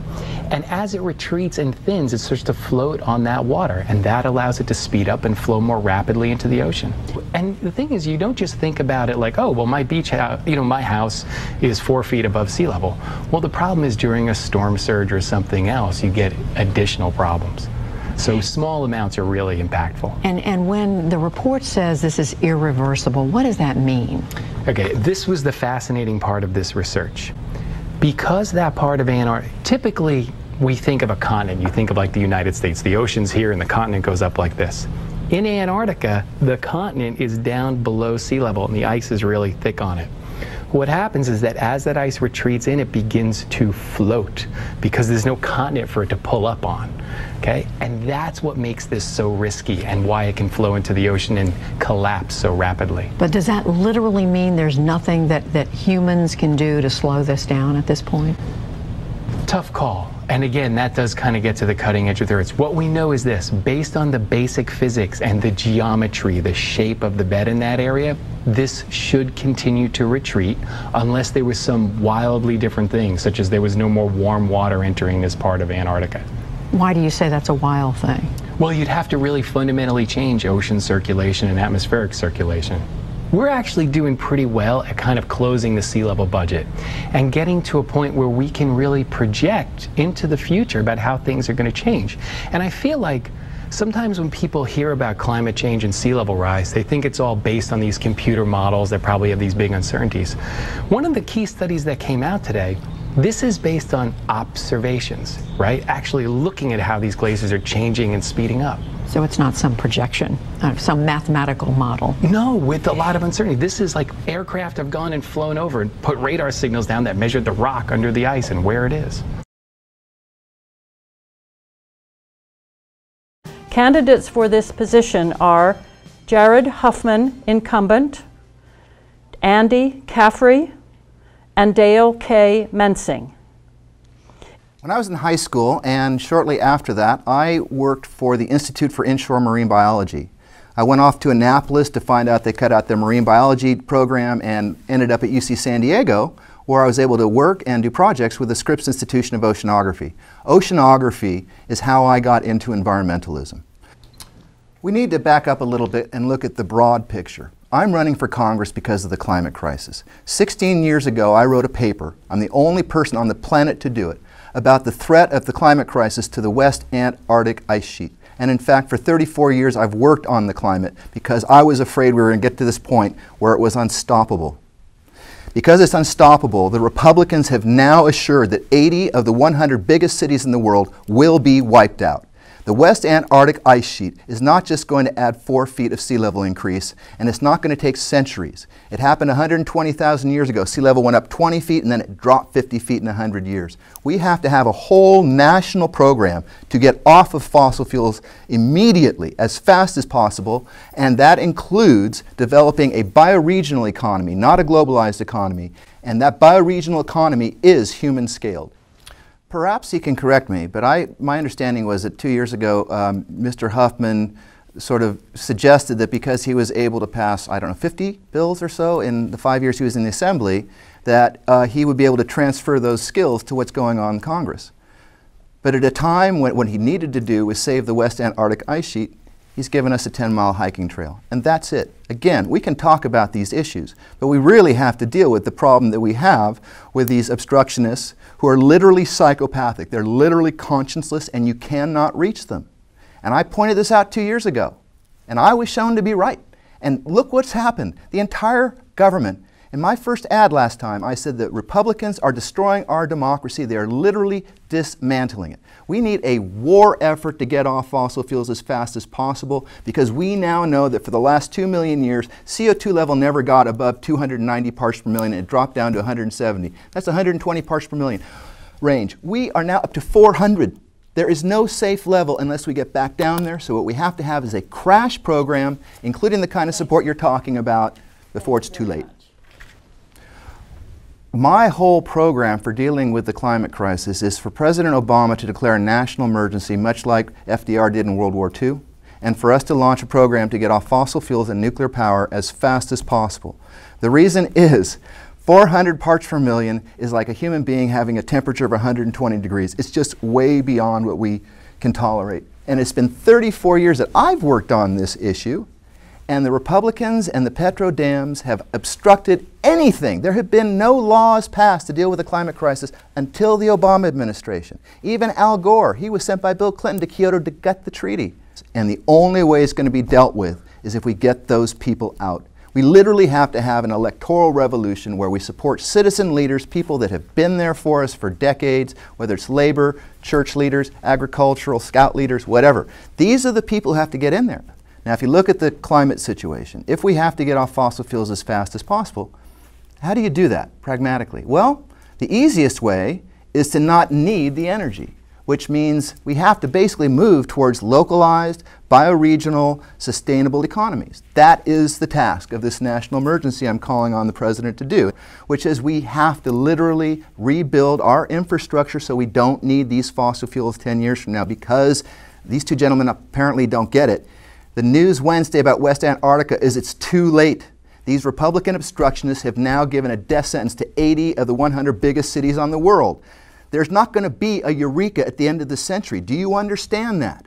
And as it retreats and thins, it starts to float on that water, and that allows it to speed up and flow more rapidly into the ocean. And the thing is, you don't just think about it like, oh, well, my beach house, my house is 4 feet above sea level. Well, the problem is during a storm surge or something else, you get additional problems. So small amounts are really impactful. And when the report says this is irreversible, what does that mean? Okay, this was the fascinating part of this research. Because that part of Antarctica, typically we think of a continent, you think of like the United States, the ocean's here and the continent goes up like this. In Antarctica, the continent is down below sea level and the ice is really thick on it. What happens is that as that ice retreats in, it begins to float because there's no continent for it to pull up on. Okay? And that's what makes this so risky and why it can flow into the ocean and collapse so rapidly. But does that literally mean there's nothing that humans can do to slow this down at this point? Tough call. And again, that does kind of get to the cutting edge of the earth. What we know is this: based on the basic physics and the geometry, the shape of the bed in that area, this should continue to retreat unless there was some wildly different thing, such as there was no more warm water entering this part of Antarctica. Why do you say that's a wild thing? Well, you'd have to really fundamentally change ocean circulation and atmospheric circulation. We're actually doing pretty well at kind of closing the sea level budget and getting to a point where we can really project into the future about how things are going to change. And I feel like sometimes when people hear about climate change and sea level rise, they think it's all based on these computer models that probably have these big uncertainties. One of the key studies that came out today, this is based on observations, right? Actually looking at how these glaciers are changing and speeding up. So it's not some projection, some mathematical model. No, with a lot of uncertainty. This is like aircraft have gone and flown over and put radar signals down that measured the rock under the ice and where it is. Candidates for this position are Jared Huffman, incumbent, Andy Caffrey, and Dale K. Mensing. When I was in high school, and shortly after that, I worked for the Institute for Inshore Marine Biology. I went off to Annapolis to find out they cut out their marine biology program and ended up at UC San Diego, where I was able to work and do projects with the Scripps Institution of Oceanography. Oceanography is how I got into environmentalism. We need to back up a little bit and look at the broad picture. I'm running for Congress because of the climate crisis. 16 years ago, I wrote a paper, I'm the only person on the planet to do it, about the threat of the climate crisis to the West Antarctic Ice Sheet. And in fact, for 34 years, I've worked on the climate because I was afraid we were going to get to this point where it was unstoppable. Because it's unstoppable, the Republicans have now assured that 80 of the 100 biggest cities in the world will be wiped out. The West Antarctic Ice Sheet is not just going to add 4 feet of sea level increase, and it's not going to take centuries. It happened 120,000 years ago. Sea level went up 20 feet and then it dropped 50 feet in 100 years. We have to have a whole national program to get off of fossil fuels immediately, as fast as possible, and that includes developing a bioregional economy, not a globalized economy, and that bioregional economy is human-scaled. Perhaps he can correct me, but my understanding was that 2 years ago, Mr. Huffman sort of suggested that because he was able to pass, I don't know, 50 bills or so in the 5 years he was in the Assembly, that he would be able to transfer those skills to what's going on in Congress. But at a time when what he needed to do was save the West Antarctic Ice Sheet, he's given us a 10-mile hiking trail. And that's it. Again, we can talk about these issues, but we really have to deal with the problem that we have with these obstructionists who are literally psychopathic. They're literally conscienceless, and you cannot reach them. And I pointed this out 2 years ago, and I was shown to be right. And look what's happened. The entire government. In my first ad last time, I said that Republicans are destroying our democracy. They are literally dismantling it. We need a war effort to get off fossil fuels as fast as possible, because we now know that for the last 2 million years, CO2 level never got above 290 parts per million, and it dropped down to 170. That's 120 parts per million range. We are now up to 400. There is no safe level unless we get back down there. So what we have to have is a crash program, including the kind of support you're talking about, before it's too late. My whole program for dealing with the climate crisis is for President Obama to declare a national emergency, much like FDR did in World War II, and for us to launch a program to get off fossil fuels and nuclear power as fast as possible. The reason is 400 parts per million is like a human being having a temperature of 120 degrees. It's just way beyond what we can tolerate. And it's been 34 years that I've worked on this issue, and the Republicans and the petro dams have obstructed anything. There have been no laws passed to deal with the climate crisis until the Obama administration. Even Al Gore, he was sent by Bill Clinton to Kyoto to gut the treaty. And the only way it's going to be dealt with is if we get those people out. We literally have to have an electoral revolution where we support citizen leaders, people that have been there for us for decades, whether it's labor, church leaders, agricultural, scout leaders, whatever. These are the people who have to get in there. Now, if you look at the climate situation, if we have to get off fossil fuels as fast as possible, how do you do that pragmatically? Well, the easiest way is to not need the energy, which means we have to basically move towards localized, bioregional, sustainable economies. That is the task of this national emergency I'm calling on the President to do, which is we have to literally rebuild our infrastructure so we don't need these fossil fuels 10 years from now, because these two gentlemen apparently don't get it. The news Wednesday about West Antarctica is it's too late. These Republican obstructionists have now given a death sentence to 80 of the 100 biggest cities on the world. There's not going to be a eureka at the end of the century. Do you understand that?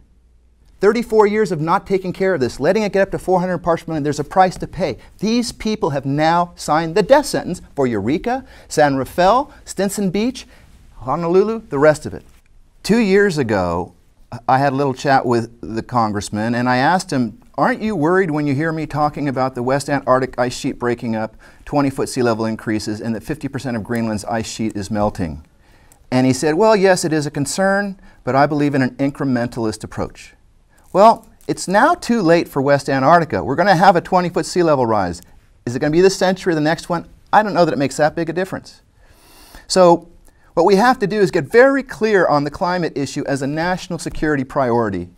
34 years of not taking care of this, letting it get up to 400 parts per million, there's a price to pay. These people have now signed the death sentence for Eureka, San Rafael, Stinson Beach, Honolulu, the rest of it. 2 years ago, I had a little chat with the congressman, and I asked him, aren't you worried when you hear me talking about the West Antarctic ice sheet breaking up, 20-foot sea level increases, and that 50% of Greenland's ice sheet is melting? And he said, well, yes, it is a concern, but I believe in an incrementalist approach. Well, it's now too late for West Antarctica. We're going to have a 20-foot sea level rise. Is it going to be this century or the next one? I don't know that it makes that big a difference. So what we have to do is get very clear on the climate issue as a national security priority.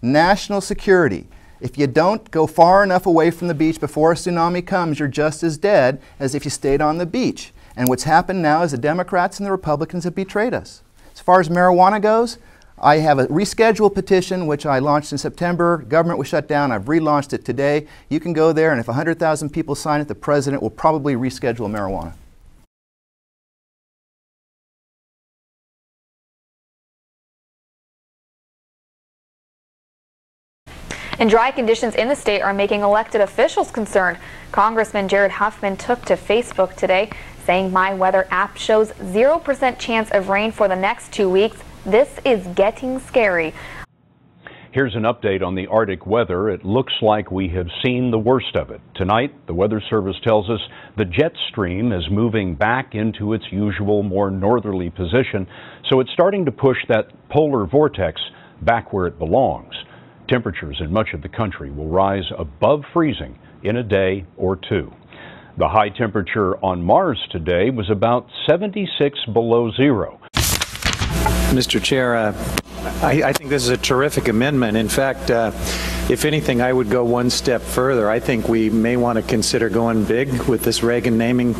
National security. If you don't go far enough away from the beach before a tsunami comes, you're just as dead as if you stayed on the beach. And what's happened now is the Democrats and the Republicans have betrayed us. As far as marijuana goes, I have a rescheduled petition which I launched in September. Government was shut down. I've relaunched it today. You can go there, and if 100,000 people sign it, the President will probably reschedule marijuana. And dry conditions in the state are making elected officials concerned. Congressman Jared Huffman took to Facebook today, saying my weather app shows 0% chance of rain for the next 2 weeks. This is getting scary. Here's an update on the Arctic weather. It looks like we have seen the worst of it. Tonight, the Weather Service tells us the jet stream is moving back into its usual, more northerly position, so it's starting to push that polar vortex back where it belongs. Temperatures in much of the country will rise above freezing in a day or two. The high temperature on Mars today was about 76 below zero. Mr. Chair, I think this is a terrific amendment. In fact, if anything, I would go one step further. I think we may want to consider going big with this Reagan naming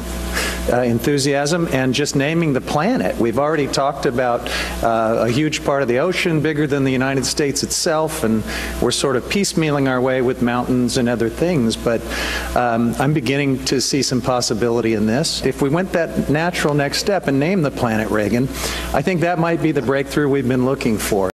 enthusiasm, and just naming the planet. We've already talked about a huge part of the ocean, bigger than the United States itself, and we're sort of piecemealing our way with mountains and other things, but I'm beginning to see some possibility in this. If we went that natural next step and named the planet Reagan, I think that might be the breakthrough we've been looking for.